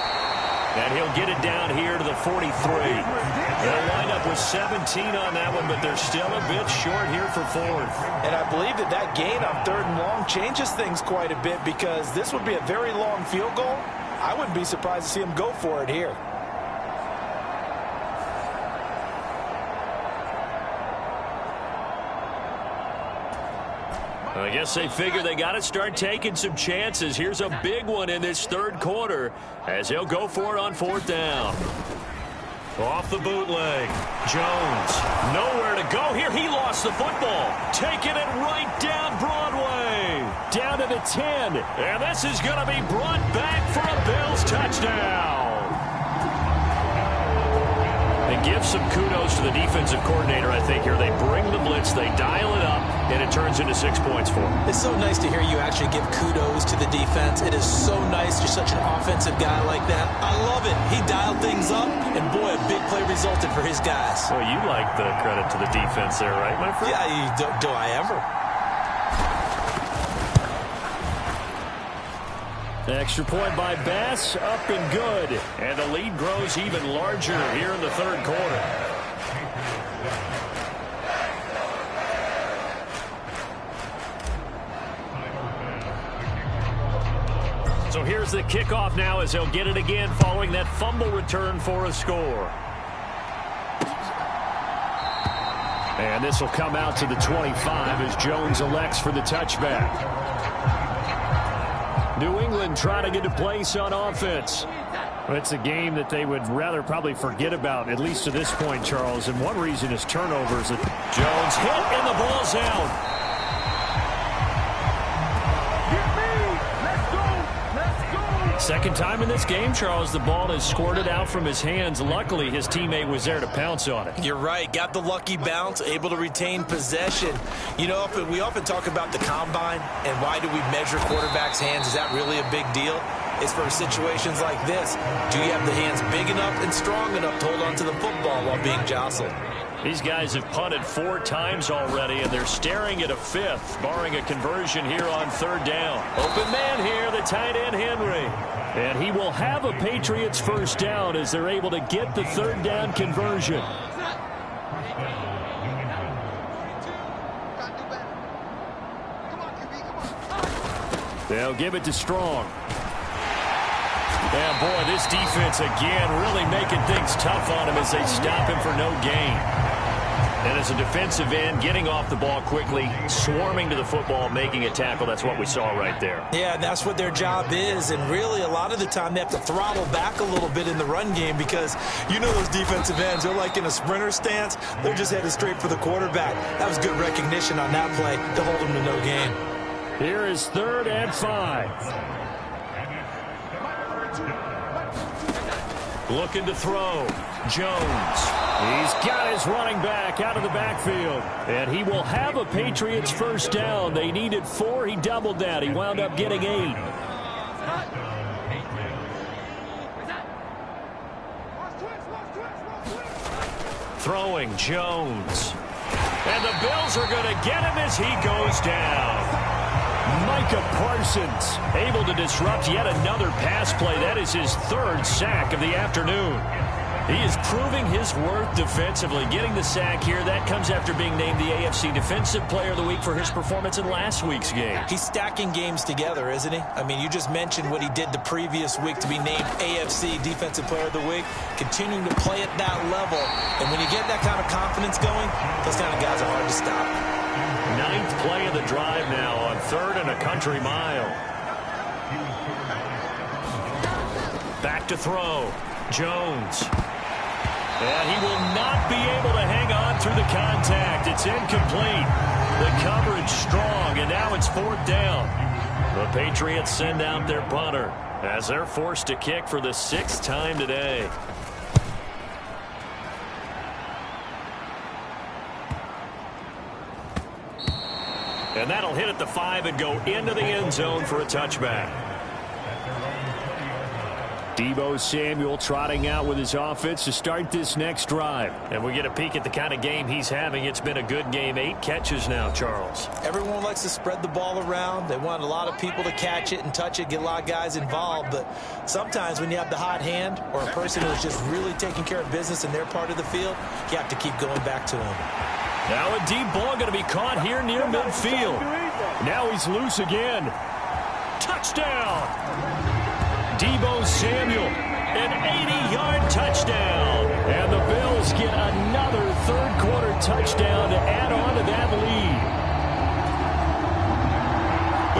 [SPEAKER 2] And he'll get it down here to the 43. They'll line up with 17 on that one, but they're still a bit short here for 4th.
[SPEAKER 3] And I believe that gain on 3rd and long changes things quite a bit because this would be a very long field goal. I wouldn't be surprised to see him go for it here.
[SPEAKER 2] I guess they figure they got to start taking some chances. Here's a big one in this third quarter as he'll go for it on fourth down. Off the bootleg. Jones. Nowhere to go here. He lost the football. Taking it right down Broadway. Down to the 10. And this is going to be brought back for a Bills touchdown. And give some kudos to the defensive coordinator, I think, here. They bring the blitz, they dial it up, and it turns into 6 points for them.
[SPEAKER 3] It's so nice to hear you actually give kudos to the defense. It is so nice. You're such an offensive guy like that. I love it. He dialed things up, and boy, a big play resulted for his guys.
[SPEAKER 2] Well, you like the credit to the defense there, right, my friend?
[SPEAKER 3] Yeah, do I ever?
[SPEAKER 2] Extra point by Bass, up and good. And the lead grows even larger here in the third quarter. So here's the kickoff now as they'll get it again following that fumble return for a score. And this will come out to the 25 as Jones elects for the touchback. New England trying to get a place on offense. Well, it's a game that they would rather probably forget about, at least to this point, Charles. And one reason is turnovers. Jones hit and the ball's out. Second time in this game, Charles, the ball is squirted out from his hands. Luckily, his teammate was there to pounce on it.
[SPEAKER 3] You're right. Got the lucky bounce, able to retain possession. You know, we often talk about the combine and why do we measure quarterbacks' hands. Is that really a big deal? It's for situations like this. Do you have the hands big enough and strong enough to hold on to the football while being jostled?
[SPEAKER 2] These guys have punted 4 times already, and they're staring at a 5th, barring a conversion here on third down. Open man here, the tight end Henry. And he will have a Patriots first down as they're able to get the third down conversion. They'll give it to Strong. And boy, this defense again really making things tough on him as they stop him for no gain. And as a defensive end, getting off the ball quickly, swarming to the football, making a tackle, that's what we saw right there.
[SPEAKER 3] Yeah, and that's what their job is. And really, a lot of the time, they have to throttle back a little bit in the run game because you know those defensive ends, they're like in a sprinter stance. They're just headed straight for the quarterback. That was good recognition on that play to hold them to no gain.
[SPEAKER 2] Here is 3rd and 5. Looking to throw. Jones. He's got his running back out of the backfield. And he will have a Patriots first down. They needed 4. He doubled that. He wound up getting 8. Throwing Jones. And the Bills are going to get him as he goes down. Micah Parsons able to disrupt yet another pass play. That is his 3rd sack of the afternoon. He is proving his worth defensively. Getting the sack here, that comes after being named the AFC Defensive Player of the Week for his performance in last week's game.
[SPEAKER 3] He's stacking games together, isn't he? I mean, you just mentioned what he did the previous week to be named AFC Defensive Player of the Week, continuing to play at that level. And when you get that kind of confidence going, those kind of guys are hard to stop.
[SPEAKER 2] 9th play of the drive now on 3rd and a country mile. Back to throw. Jones. And he will not be able to hang on through the contact. It's incomplete. The coverage strong, and now it's 4th down. The Patriots send out their punter as they're forced to kick for the 6th time today. And that'll hit at the 5 and go into the end zone for a touchback. Deebo Samuel trotting out with his offense to start this next drive. And we get a peek at the kind of game he's having. It's been a good game. 8 catches now, Charles.
[SPEAKER 3] Everyone likes to spread the ball around. They want a lot of people to catch it and touch it, get a lot of guys involved. But sometimes when you have the hot hand or a person who's just really taking care of business in their part of the field, you have to keep going back to them.
[SPEAKER 2] Now a deep ball going to be caught here near midfield. Now he's loose again. Touchdown! Deebo Samuel, an 80-yard touchdown. And the Bills get another third-quarter touchdown to add on to that lead.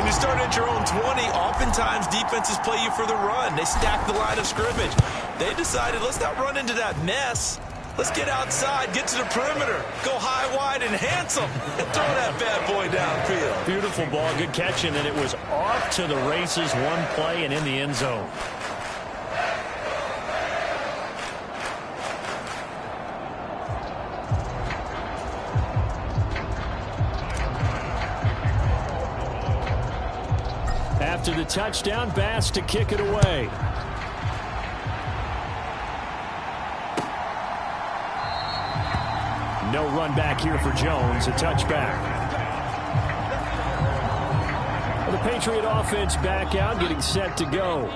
[SPEAKER 3] When you start at your own 20, oftentimes defenses play you for the run. They stack the line of scrimmage. They decided, let's not run into that mess. Let's get outside, get to the perimeter, go high, wide, and handsome, and throw that bad boy downfield.
[SPEAKER 2] Beautiful ball, good catching, and it was off to the races, one play and in the end zone. After the touchdown, Bass to kick it away. No run back here for Jones, a touchback. Well, the Patriot offense back out, getting set to go.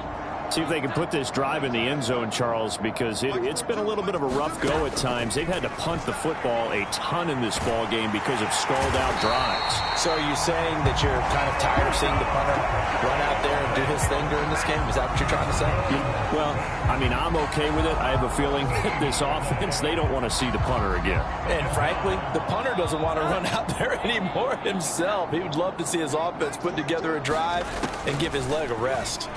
[SPEAKER 2] See if they can put this drive in the end zone, Charles, because it's been a little bit of a rough go at times. They've had to punt the football a ton in this ball game because of stalled-out drives.
[SPEAKER 3] So are you saying that you're kind of tired of seeing the punter run out there and do his thing during this game? Is that what you're trying to say?
[SPEAKER 2] Well, I mean, I'm okay with it. I have a feeling that this offense, they don't want to see the punter again.
[SPEAKER 3] And frankly, the punter doesn't want to run out there anymore himself. He would love to see his offense put together a drive and give his leg a rest.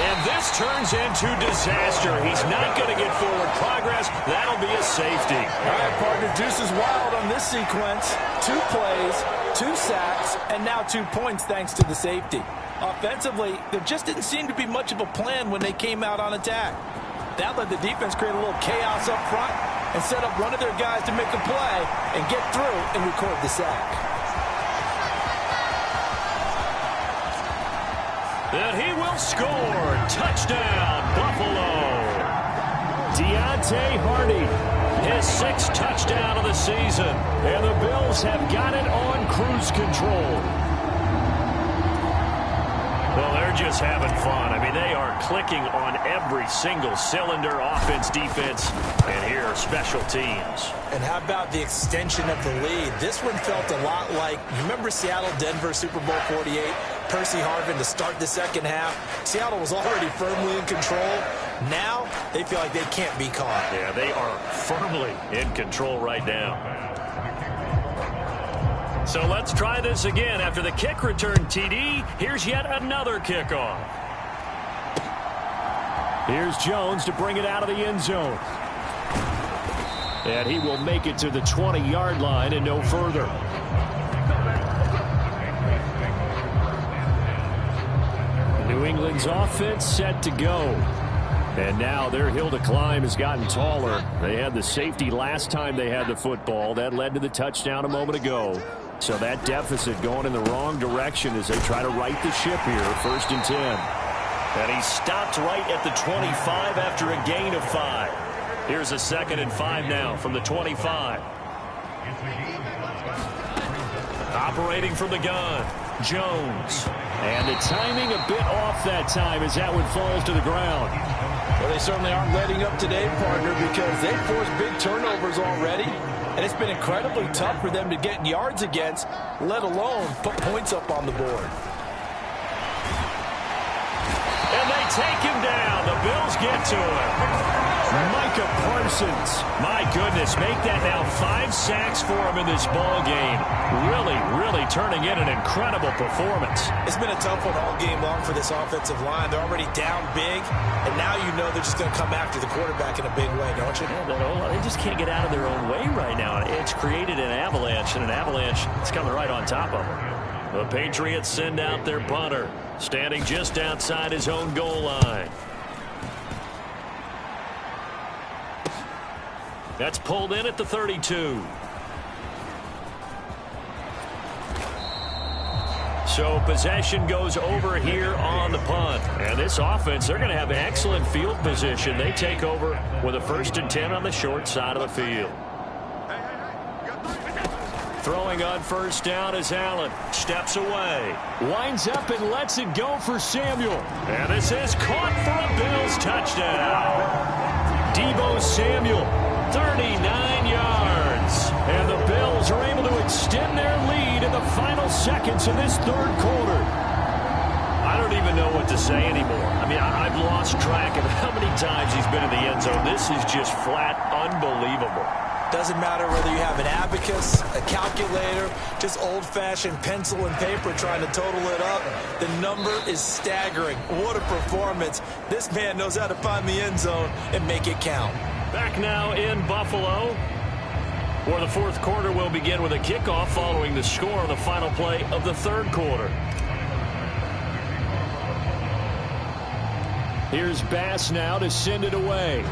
[SPEAKER 2] And this turns into disaster. He's not going to get forward progress. That'll be a safety.
[SPEAKER 3] All right, partner, deuce is wild on this sequence. 2 plays, 2 sacks, and now 2 points thanks to the safety. Offensively, there just didn't seem to be much of a plan when they came out on attack. That let the defense create a little chaos up front and set up one of their guys to make a play and get through and record the sack.
[SPEAKER 2] And he will score. Touchdown, Buffalo. Deontay Hardy, his 6th touchdown of the season. And the Bills have got it on cruise control. Well, they're just having fun. I mean, they are clicking on every single cylinder, offense, defense, and here, special teams.
[SPEAKER 3] And how about the extension of the lead? This one felt a lot like, you remember Seattle-Denver Super Bowl 48? Percy Harvin to start the second half. Seattle was already firmly in control. Now, they feel like they can't be caught.
[SPEAKER 2] Yeah, they are firmly in control right now. So let's try this again. After the kick return TD, here's yet another kickoff. Here's Jones to bring it out of the end zone. And he will make it to the 20-yard line and no further. New England's offense set to go. And now their hill to climb has gotten taller. They had the safety last time they had the football. That led to the touchdown a moment ago. So that deficit going in the wrong direction as they try to right the ship here. 1st and 10. And he stopped right at the 25 after a gain of 5. Here's a 2nd and 5 now from the 25. Operating from the gun, Jones. And the timing a bit off that time as that one falls to the ground.
[SPEAKER 3] Well, they certainly aren't letting up today, partner, because they've forced big turnovers already. And it's been incredibly tough for them to get yards against, let alone put points up on the board.
[SPEAKER 2] And they take him down. The Bills get to him. Micah Parsons. My goodness, make that now 5 sacks for him in this ball game. Really turning in an incredible performance.
[SPEAKER 3] It's been a tough one all game long for this offensive line. They're already down big, and now you know they're just going to come after the quarterback in a big way, don't you?
[SPEAKER 2] Yeah, they just can't get out of their own way right now. It's created an avalanche, and an avalanche is coming right on top of them. The Patriots send out their punter, standing just outside his own goal line. That's pulled in at the 32. So possession goes over here on the punt. And this offense, they're going to have excellent field position. They take over with a 1st and 10 on the short side of the field. Throwing on 1st down is Allen. Steps away. Winds up and lets it go for Samuel. And this is caught for a Bills touchdown. Deebo Samuel, 39 yards. And the Bills are able to extend their lead in the final seconds of this 3rd quarter. I don't even know what to say anymore. I mean, I've lost track of how many times he's been in the end zone. This is just flat unbelievable.
[SPEAKER 3] Doesn't matter whether you have an abacus, a calculator, just old-fashioned pencil and paper trying to total it up. The number is staggering. What a performance. This man knows how to find the end zone and make it count.
[SPEAKER 2] Back now in Buffalo, where the fourth quarter will begin with a kickoff following the score on the final play of the third quarter. Here's Bass now to send it away.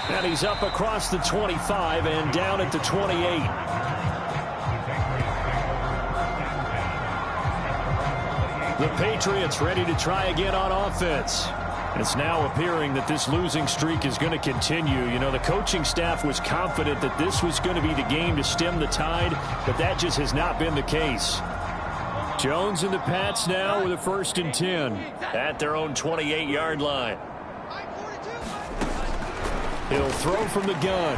[SPEAKER 2] And he's up across the 25 and down at the 28. The Patriots ready to try again on offense. It's now appearing that this losing streak is going to continue. You know, the coaching staff was confident that this was going to be the game to stem the tide, but that just has not been the case. Jones and the Pats now with a 1st and 10 at their own 28-yard line. He'll throw from the gun.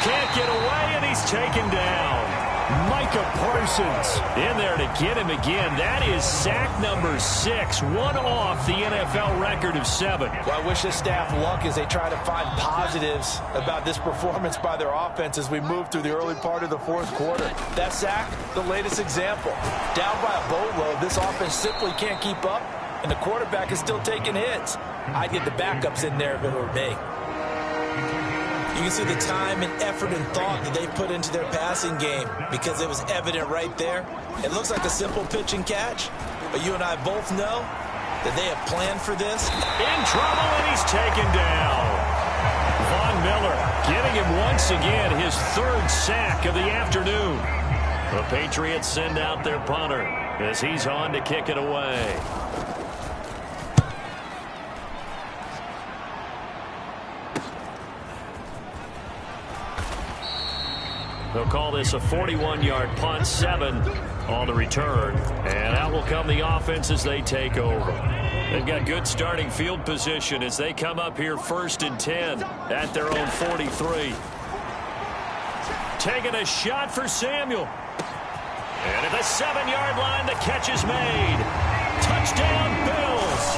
[SPEAKER 2] Can't get away, and he's taken down. Micah Parsons in there to get him again. That is sack number 6, one off the NFL record of 7.
[SPEAKER 3] Well, I wish this staff luck as they try to find positives about this performance by their offense as we move through the early part of the fourth quarter. That sack, the latest example. Down by a boatload, this offense simply can't keep up, and the quarterback is still taking hits. I'd get the backups in there if it were me. You can see the time and effort and thought that they put into their passing game because it was evident right there. It looks like a simple pitch and catch, but you and I both know that they have planned for this.
[SPEAKER 2] In trouble, and he's taken down. Von Miller getting him once again, his 3rd sack of the afternoon. The Patriots send out their punter as he's on to kick it away. They'll call this a 41-yard punt, 7 on the return. And out will come the offense as they take over. They've got good starting field position as they come up here 1st and 10 at their own 43. Taking a shot for Samuel. And at the 7-yard line, the catch is made. Touchdown, Bills.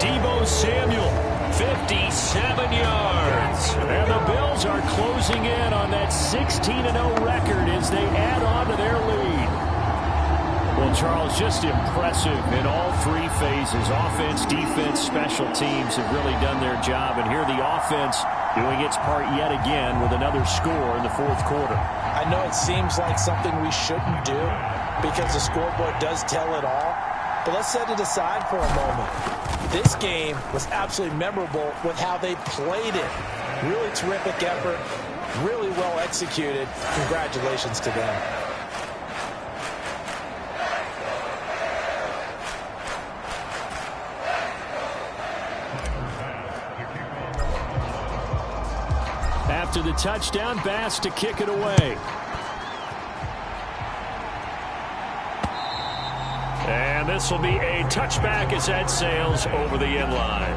[SPEAKER 2] Deebo Samuel. 57 yards. And the Bills are closing in on that 16-0 record as they add on to their lead. Well, Charles, just impressive in all 3 phases. Offense, defense, special teams have really done their job. And here the offense doing its part yet again with another score in the fourth quarter.
[SPEAKER 3] I know it seems like something we shouldn't do because the scoreboard does tell it all. But let's set it aside for a moment. This game was absolutely memorable with how they played it. Really terrific effort, really well executed. Congratulations to them.
[SPEAKER 2] After the touchdown, Bass to kick it away. And this will be a touchback as that sails over the end line.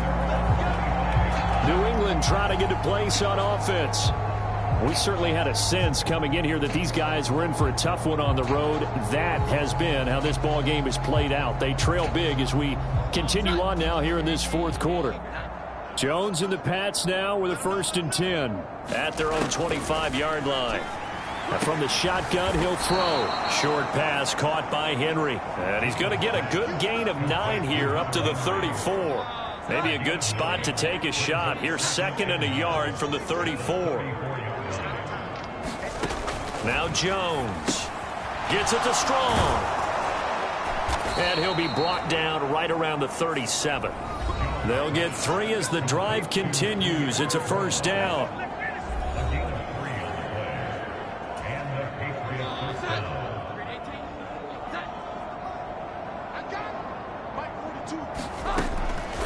[SPEAKER 2] New England trying to get a place on offense. We certainly had a sense coming in here that these guys were in for a tough one on the road. That has been how this ball game has played out. They trail big as we continue on now here in this fourth quarter. Jones and the Pats now with a 1st and 10 at their own 25-yard line. And from the shotgun, he'll throw. Short pass caught by Henry. And he's going to get a good gain of 9 here up to the 34. Maybe a good spot to take a shot. Here's 2nd and a yard from the 34. Now Jones gets it to Strong. And he'll be brought down right around the 37. They'll get 3 as the drive continues. It's a 1st down.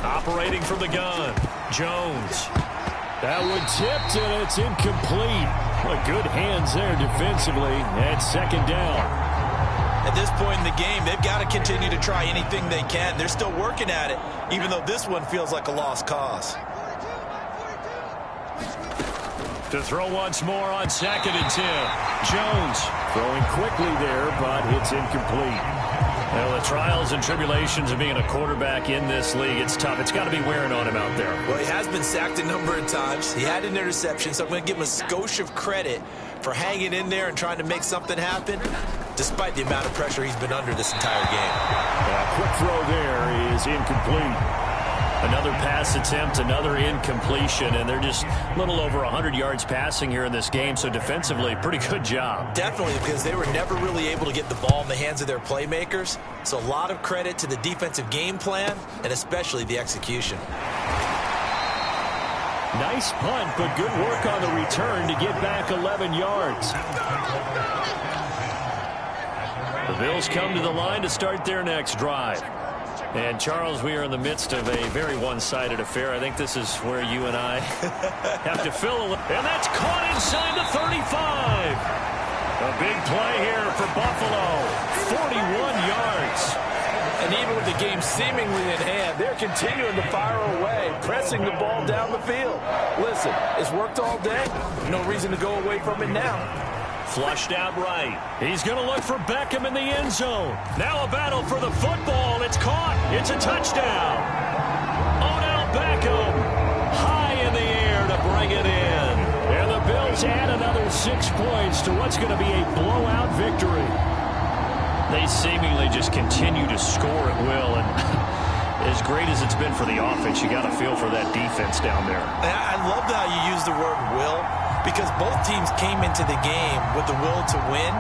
[SPEAKER 2] Operating from the gun, Jones. That one tipped, and it's incomplete. Well, good hands there defensively, and 2nd down.
[SPEAKER 3] At this point in the game, they've got to continue to try anything they can. They're still working at it, even though this one feels like a lost cause.
[SPEAKER 2] To throw once more on 2nd and 10. Jones throwing quickly there, but it's incomplete. Well, the trials and tribulations of being a quarterback in this league, it's tough. It's got to be wearing on him out there.
[SPEAKER 3] Well, he has been sacked a number of times. He had an interception, so I'm going to give him a skosh of credit for hanging in there and trying to make something happen, despite the amount of pressure he's been under this entire game.
[SPEAKER 2] Quick throw there is incomplete. Another pass attempt, another incompletion, and they're just a little over 100 yards passing here in this game, so defensively, pretty good job.
[SPEAKER 3] Definitely, because they were never really able to get the ball in the hands of their playmakers, so a lot of credit to the defensive game plan and especially the execution.
[SPEAKER 2] Nice punt, but good work on the return to get back 11 yards. The Bills come to the line to start their next drive. And, Charles, we are in the midst of a very one-sided affair. I think this is where you and I have to fill a little. And that's caught inside the 35. A big play here for Buffalo. 41 yards.
[SPEAKER 3] And even with the game seemingly in hand, they're continuing to fire away, pressing the ball down the field. Listen, it's worked all day. No reason to go away from it now.
[SPEAKER 2] Flushed out right. He's going to look for Beckham in the end zone. Now a battle for the football. It's caught. It's a touchdown. Odell Beckham high in the air to bring it in. And the Bills add another 6 points to what's going to be a blowout victory. They seemingly just continue to score at will. And as great as it's been for the offense, you got to feel for that defense down there.
[SPEAKER 3] I love how you use the word will, because both teams came into the game with the will to win,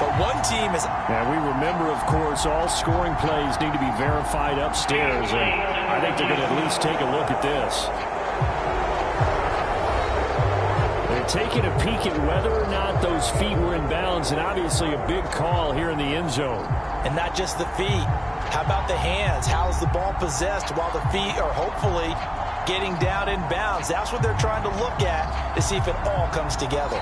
[SPEAKER 3] but one team is...
[SPEAKER 2] And we remember, of course, all scoring plays need to be verified upstairs, and I think they're going to at least take a look at this. They're taking a peek at whether or not those feet were in bounds, and obviously a big call here in the end zone.
[SPEAKER 3] And not just the feet. How about the hands? How's the ball possessed while the feet are hopefully getting down in bounds? That's what they're trying to look at to see if it all comes together.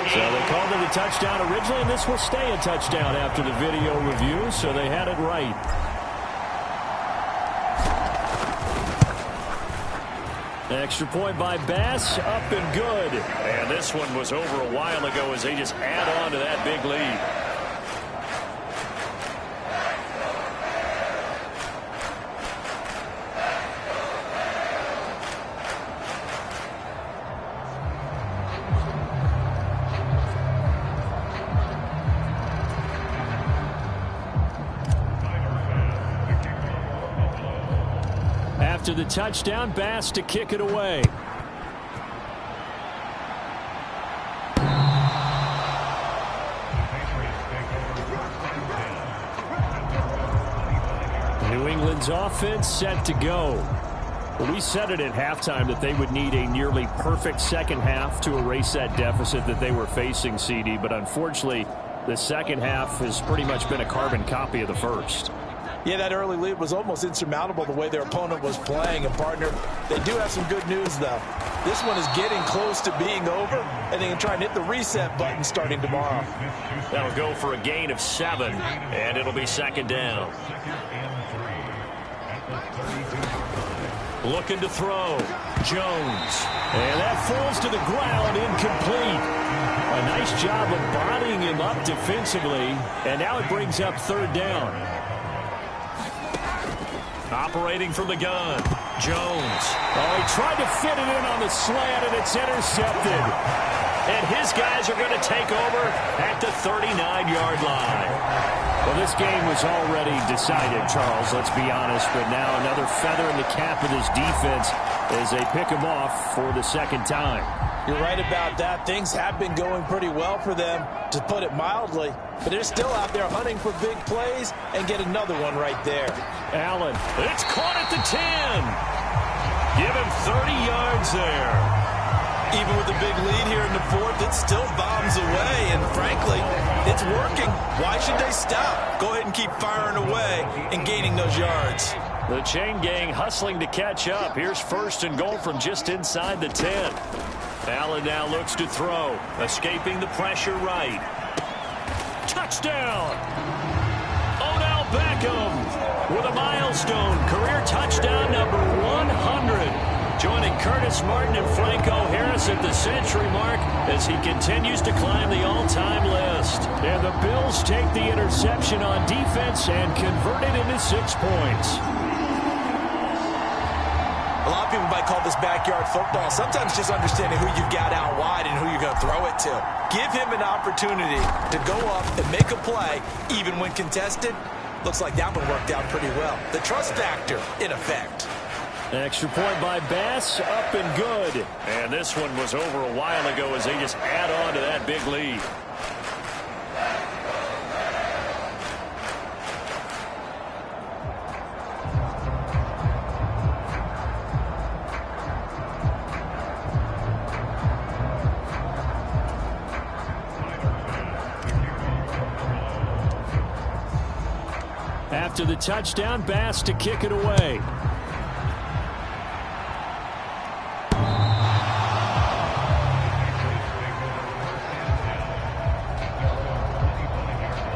[SPEAKER 2] So they called it a touchdown originally, and this will stay a touchdown after the video review, so they had it right. Extra point by Bass, up and good. And this one was over a while ago as they just add on to that big lead. After the touchdown, Bass to kick it away. New England's offense set to go. Well, we said it at halftime that they would need a nearly perfect second half to erase that deficit that they were facing, CD, but unfortunately, the second half has pretty much been a carbon copy of the first.
[SPEAKER 3] Yeah, that early lead was almost insurmountable the way their opponent was playing. And, partner, they do have some good news, though. This one is getting close to being over, and they can try and hit the reset button starting tomorrow.
[SPEAKER 2] That'll go for a gain of 7, and it'll be second down. Looking to throw. Jones. And that falls to the ground, incomplete. A nice job of bodying him up defensively, and now it brings up third down. Operating from the gun, Jones. Oh, he tried to fit it in on the slant, and it's intercepted. And his guys are going to take over at the 39-yard line. Well, this game was already decided, Charles, let's be honest. But now another feather in the cap of this defense as they pick him off for the second time.
[SPEAKER 3] You're right about that. Things have been going pretty well for them, to put it mildly. But they're still out there hunting for big plays and get another one right there.
[SPEAKER 2] Allen, it's caught at the 10. Give him 30 yards there.
[SPEAKER 3] Even with the big lead here in the fourth, it still bombs away. And frankly, it's working. Why should they stop? Go ahead and keep firing away and gaining those yards.
[SPEAKER 2] The chain gang hustling to catch up. Here's first and goal from just inside the 10. Allen now looks to throw. Escaping the pressure right. Touchdown! Odell Beckham with a milestone career touchdown number 100. Joining Curtis Martin and Franco Harris at the century mark as he continues to climb the all-time list. And the Bills take the interception on defense and convert it into 6 points.
[SPEAKER 3] A lot of people might call this backyard football. Sometimes just understanding who you've got out wide and who you're going to throw it to. Give him an opportunity to go up and make a play, even when contested. Looks like that one worked out pretty well. The trust factor in effect.
[SPEAKER 2] Extra point by Bass, up and good.
[SPEAKER 5] And this one was over a while ago as they just add on to that big lead.
[SPEAKER 2] After the touchdown, Bass to kick it away.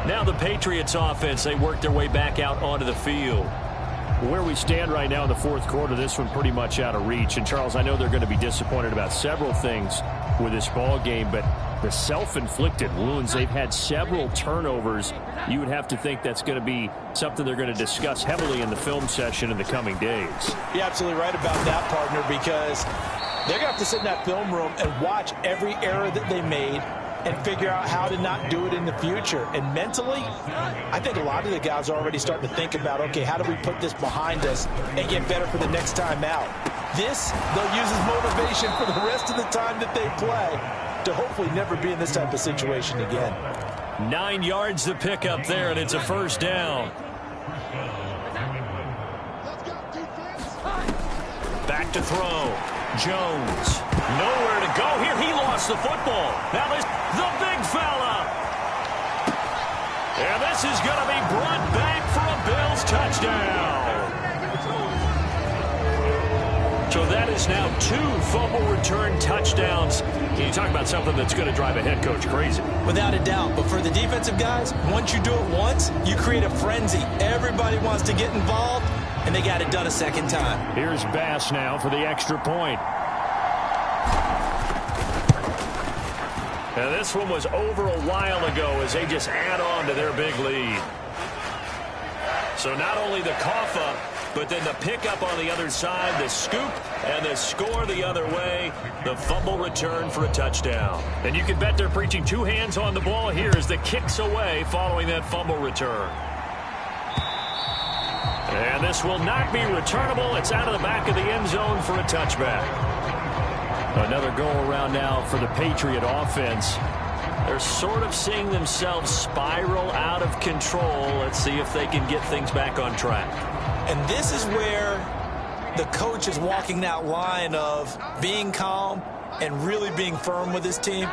[SPEAKER 5] Now the Patriots offense, they work their way back out onto the field.
[SPEAKER 2] Where we stand right now in the fourth quarter, this one pretty much out of reach. And, Charles, I know they're going to be disappointed about several things with this ball game, but the self-inflicted wounds, they've had several turnovers. You would have to think that's going to be something they're going to discuss heavily in the film session in the coming days.
[SPEAKER 3] You're absolutely right about that, partner, because they're going to have to sit in that film room and watch every error that they made and figure out how to not do it in the future. And mentally, I think a lot of the guys are already starting to think about, okay, how do we put this behind us and get better for the next time out? This, they'll use as motivation for the rest of the time that they play to hopefully never be in this type of situation again.
[SPEAKER 5] 9 yards to pick up there, and it's a first down. Back to throw. Jones. Nowhere to go here. He lost the football. Now there's the big fella. And this is going to be brought back for a Bills touchdown. So that is now 2 fumble return touchdowns. You talk about something that's going to drive a head coach crazy.
[SPEAKER 3] Without a doubt. But for the defensive guys, once you do it once, you create a frenzy. Everybody wants to get involved, and they got it done a second time.
[SPEAKER 2] Here's Bass now for the extra point.
[SPEAKER 5] Now this one was over a while ago as they just add on to their big lead. So not only the cough up, but then the pickup on the other side, the scoop, and the score the other way, the fumble return for a touchdown.
[SPEAKER 2] And you can bet they're preaching 2 hands on the ball here as the kick's away following that fumble return.
[SPEAKER 5] And this will not be returnable. It's out of the back of the end zone for a touchback.
[SPEAKER 2] Another go-around now for the Patriot offense.
[SPEAKER 5] They're sort of seeing themselves spiral out of control. Let's see if they can get things back on track.
[SPEAKER 3] And this is where the coach is walking that line of being calm and really being firm with his team.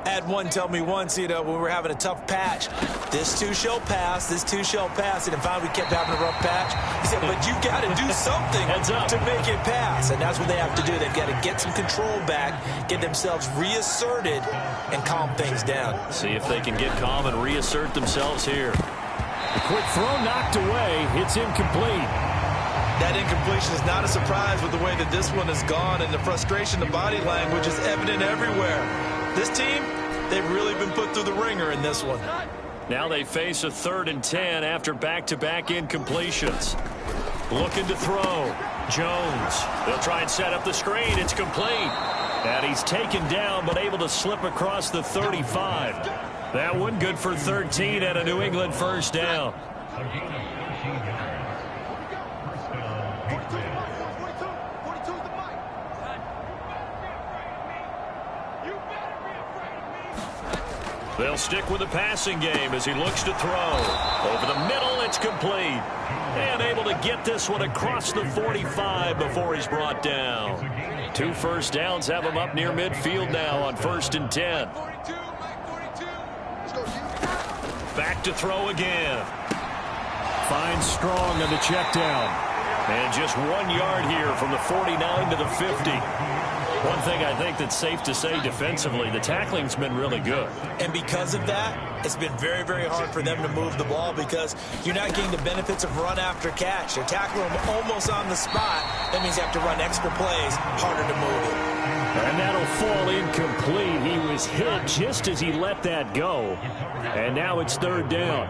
[SPEAKER 3] I had one tell me once, when we were having a tough patch, this too shall pass, this too shall pass. And finally we kept having a rough patch. He said, but you got to do something to make it pass. And that's what they have to do. They've got to get some control back, get themselves reasserted, and calm things down.
[SPEAKER 5] See if they can get calm and reassert themselves here.
[SPEAKER 2] A quick throw knocked away. It's incomplete.
[SPEAKER 3] That incompletion is not a surprise with the way that this one has gone, and the frustration, the body language is evident everywhere. This team, they've really been put through the ringer in this one.
[SPEAKER 5] Now they face a 3rd and 10 after back-to-back incompletions. Looking to throw. Jones. They'll try and set up the screen. It's complete. And he's taken down but able to slip across the 35. That one good for 13 and a New England first down. They'll stick with the passing game as he looks to throw. Over the middle, it's complete. And able to get this one across the 45 before he's brought down. 2 first downs have him up near midfield now on 1st and 10. Back to throw again.
[SPEAKER 2] Finds Strong on the check down.
[SPEAKER 5] And just 1 yard here from the 49 to the 50. One thing I think that's safe to say defensively, the tackling's been really good.
[SPEAKER 3] And because of that, it's been very, very hard for them to move the ball because you're not getting the benefits of run after catch. They're tackling them almost on the spot. That means you have to run extra plays, harder to move it.
[SPEAKER 5] And that'll fall incomplete. He was hit just as he let that go. And now it's third down.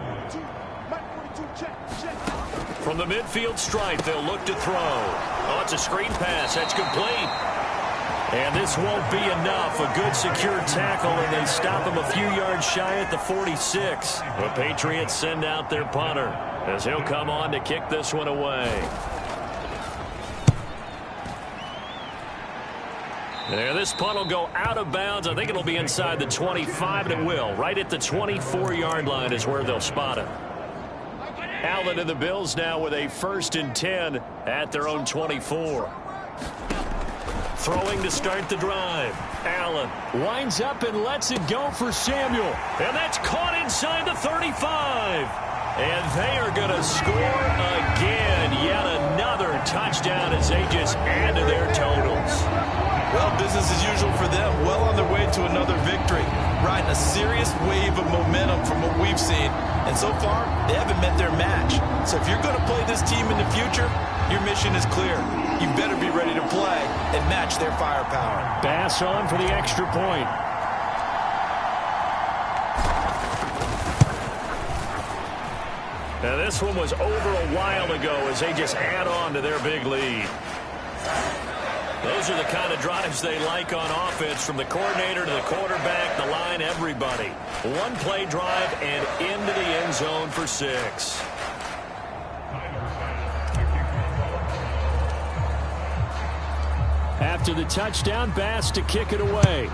[SPEAKER 5] From the midfield stripe, they'll look to throw. Oh, it's a screen pass. That's complete. And this won't be enough. A good secure tackle, and they stop him a few yards shy at the 46. The Patriots send out their punter as he'll come on to kick this one away. There, this punt will go out of bounds. I think it'll be inside the 25, and it will. Right at the 24-yard line is where they'll spot it. Allen and the Bills now with a 1st and 10 at their own 24. Throwing to start the drive. Allen winds up and lets it go for Samuel. And that's caught inside the 35. And they are going to score again. Yet another touchdown as they just add to their totals.
[SPEAKER 3] Well, business as usual for them. Well on their way to another victory. Riding a serious wave of momentum from what we've seen. And so far, they haven't met their match. So if you're going to play this team in the future, your mission is clear. You better be ready to play and match their firepower.
[SPEAKER 5] Bass on for the extra point. Now this one was over a while ago as they just add on to their big lead. Those are the kind of drives they like on offense, from the coordinator to the quarterback, the line, everybody. One play drive and into the end zone for 6. After the touchdown, Bass to kick it away.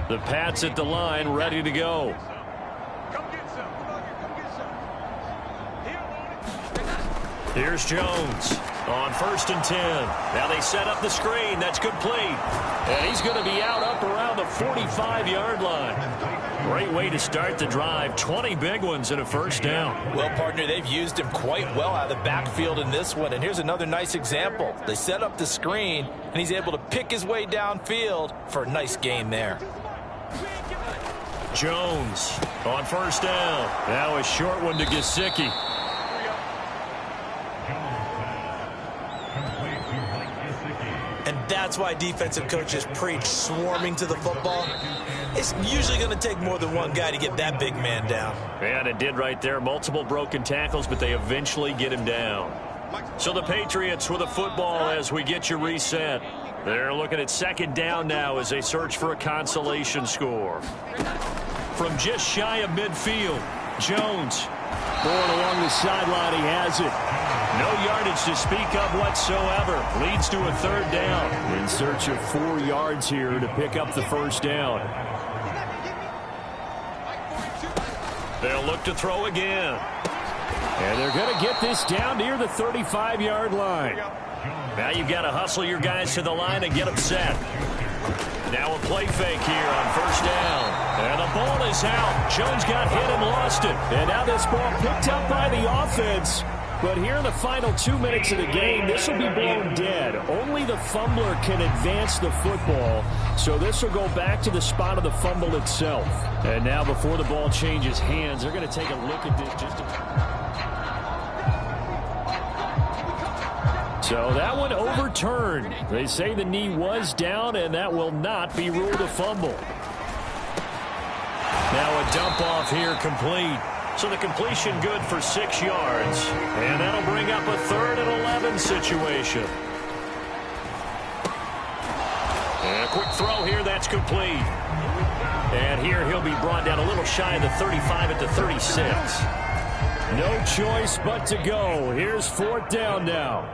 [SPEAKER 5] The Pats at the line, ready to go. Here's Jones on 1st and 10. Now they set up the screen. That's complete. And he's going to be out up around the 45-yard line. Great way to start the drive. 20 big ones and a 1st down.
[SPEAKER 3] Well, partner, they've used him quite well out of the backfield in this one. And here's another nice example. They set up the screen, and he's able to pick his way downfield for a nice gain there.
[SPEAKER 5] Jones on 1st down. Now a short one to Gesicki.
[SPEAKER 3] And that's why defensive coaches preach swarming to the football. It's usually going to take more than one guy to get that big man down.
[SPEAKER 5] And it did right there. Multiple broken tackles, but they eventually get him down. So the Patriots with a football as we get you reset. They're looking at 2nd down now as they search for a consolation score. From just shy of midfield, Jones going along the sideline. He has it. No yardage to speak of whatsoever. Leads to a 3rd down. In search of 4 yards here to pick up the 1st down. They'll look to throw again. And they're going to get this down near the 35-yard line. Now you've got to hustle your guys to the line and get them set. Now a play fake here on 1st down. And the ball is out. Jones got hit and lost it. And now this ball picked up by the offense. But here in the final 2 minutes of the game, this will be blown dead. Only the fumbler can advance the football. So this will go back to the spot of the fumble itself. And now before the ball changes hands, they're going to take a look at this just So that one overturned. They say the knee was down, and that will not be ruled a fumble. Now a dump off here complete. So the completion good for 6 yards. And that'll bring up a 3rd and 11 situation. And a quick throw here, that's complete. And here he'll be brought down a little shy of the 35 at the 36. No choice but to go. Here's 4th down now.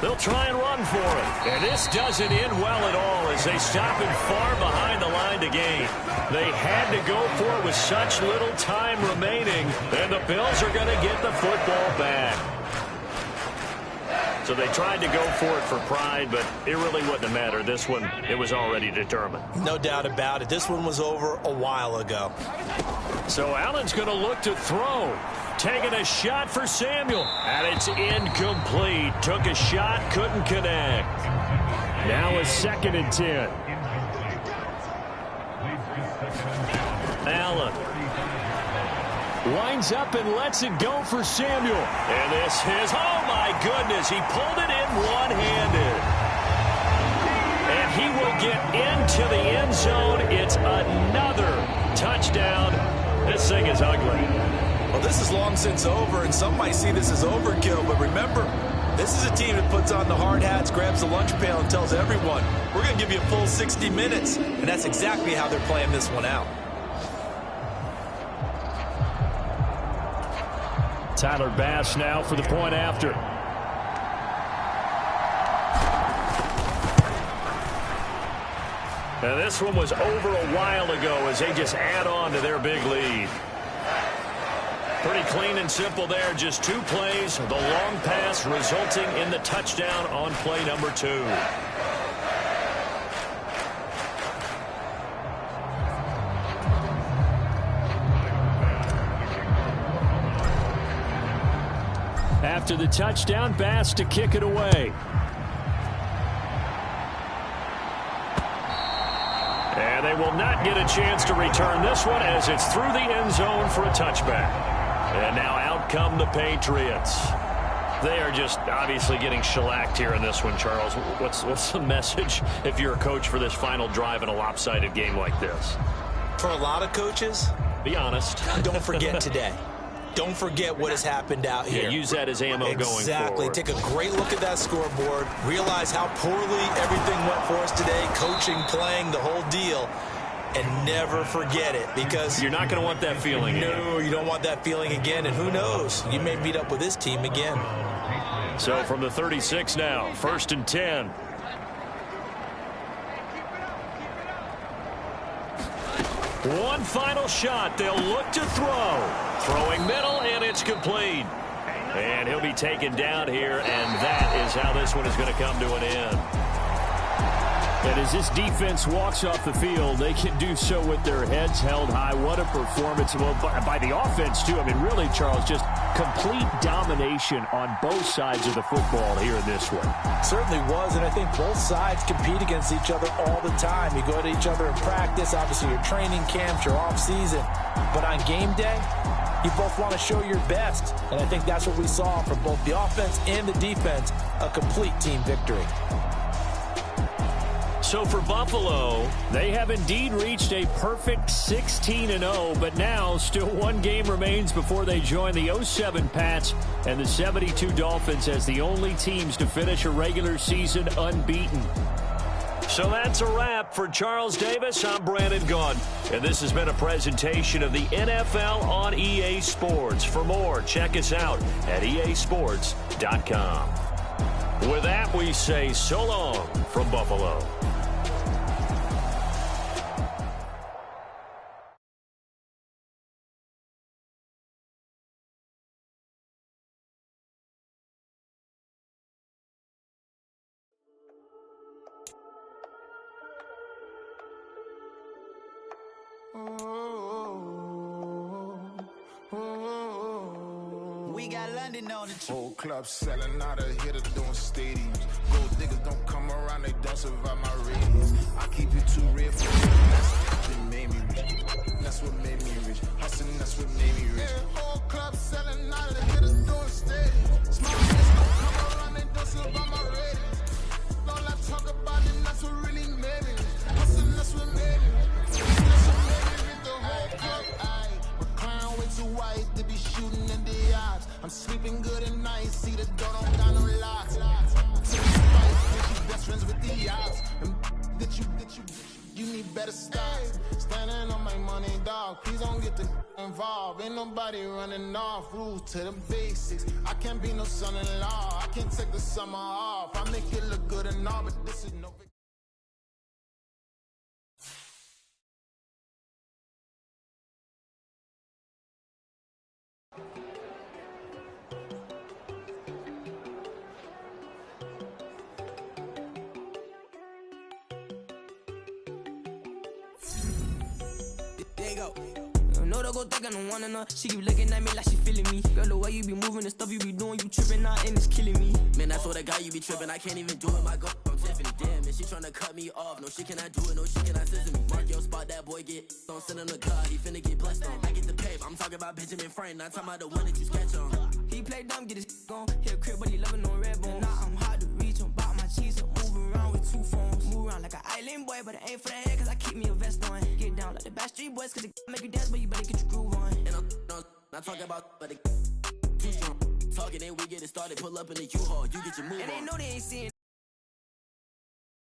[SPEAKER 5] They'll try and run for it. And this doesn't end well at all as they stop him far behind the line to gain. They had to go for it with such little time remaining. And the Bills are going to get the football back. So they tried to go for it for pride, but it really wouldn't have mattered. This one, it was already determined.
[SPEAKER 3] No doubt about it. This one was over a while ago.
[SPEAKER 5] So Allen's going to look to throw. Taking a shot for Samuel. And it's incomplete. Took a shot, couldn't connect.
[SPEAKER 2] Now a 2nd and 10.
[SPEAKER 5] Allen winds up and lets it go for Samuel. And this is, oh my goodness, he pulled it in one-handed. And he will get into the end zone. It's another touchdown. This thing is ugly.
[SPEAKER 3] Well, this is long since over, and some might see this as overkill, but remember, this is a team that puts on the hard hats, grabs the lunch pail, and tells everyone, we're going to give you a full 60 minutes. And that's exactly how they're playing this one out.
[SPEAKER 2] Tyler Bass now for the point after.
[SPEAKER 5] Now this one was over a while ago as they just add on to their big lead. Pretty clean and simple there. Just 2 plays. The long pass resulting in the touchdown on play number 2.
[SPEAKER 2] After the touchdown, Bass to kick it away.
[SPEAKER 5] And they will not get a chance to return this one as it's through the end zone for a touchback. And now out come the Patriots. They are just obviously getting shellacked here in this one, Charles. What's the message if you're a coach for this final drive in a lopsided game like this?
[SPEAKER 3] For a lot of coaches,
[SPEAKER 5] be honest.
[SPEAKER 3] Don't forget today. Don't forget what has happened out here.
[SPEAKER 5] Yeah, use that as ammo going forward.
[SPEAKER 3] Exactly. Take a great look at that scoreboard. Realize how poorly everything went for us today. Coaching, playing, the whole deal. And never forget it, because
[SPEAKER 5] you're not going to want that feeling again.
[SPEAKER 3] No, you don't want that feeling again. And who knows? You may meet up with this team again.
[SPEAKER 5] So from the 36 now, 1st and 10. One final shot. They'll look to throw. Throwing middle, and it's complete. And he'll be taken down here, and that is how this one is going to come to an end.
[SPEAKER 2] And as this defense walks off the field, they can do so with their heads held high. What a performance. Well, by the offense, too. I mean, really, Charles, just complete domination on both sides of the football here in this one.
[SPEAKER 3] Certainly was, and I think both sides compete against each other all the time. You go to each other in practice, obviously your training camps, your off-season. But on game day, you both want to show your best. And I think that's what we saw from both the offense and the defense, a complete team victory.
[SPEAKER 5] So for Buffalo,
[SPEAKER 2] they have indeed reached a perfect 16-0, but now still one game remains before they join the 07 Pats and the 72 Dolphins as the only teams to finish a regular season unbeaten.
[SPEAKER 5] So that's a wrap for Charles Davis. I'm Brandon Gaudin, and this has been a presentation of the NFL on EA Sports. For more, check us out at easports.com. With that, we say so long from Buffalo.
[SPEAKER 6] We got London on the
[SPEAKER 7] whole club selling out of hitters doing stadiums. Gold diggers don't come around, they don't survive my ratings. I keep it too real for me. That's what made me rich. That's what made me rich. Hustling, that's what made me rich. Whole club selling out of hitters doing stadiums. Small hitters don't come around, they don't survive my ratings. All I talk about it, that's what really made me rich. Hustling, that's what made me rich. That's what made me rich. The whole club, aye. Recline way too white to be shooting in the odds. I'm sleeping good at night, see the door don't got no locks. Take a fight, put you best friends with the odds. And you need better stocks. Standing on my money, dog. Please don't get the involved. Ain't nobody running off. Rules to the basics. I can't be no son-in-law. I can't take the summer off. I make it look good and all, but this is no.
[SPEAKER 8] out. No, they go think I don't want enough. She keep looking at me like she feeling me. Girl, the way you be moving, the stuff you be doing, you tripping out and it's killing me. Man, that's what the guy you be tripping. I can't even do it. My girl, I'm Tiffany. Damn, and she tryna cut me off. No shit can I do it. No shit can I scissor me. Mark your spot, that boy get. Don't send him the car. He finna get blessed on. I get the paper. I'm talking about Benjamin Franklin. Not talking about the one that you sketch on. He play dumb, get his gone. Hit a crib, but he loving on red bone. Now I'm hard to reach. I'm about my cheese. I'm moving around with 2 phones. Move around like an island boy, but it ain't for the head, cause I keep me a vest on. Get down like the Backstreet Boys, cause it make you dance, but you better get your groove on. And I'm not talking about, but it too strong. Talking and we get it started, pull up in the U-Haul, you get your move on. And they know they ain't seeing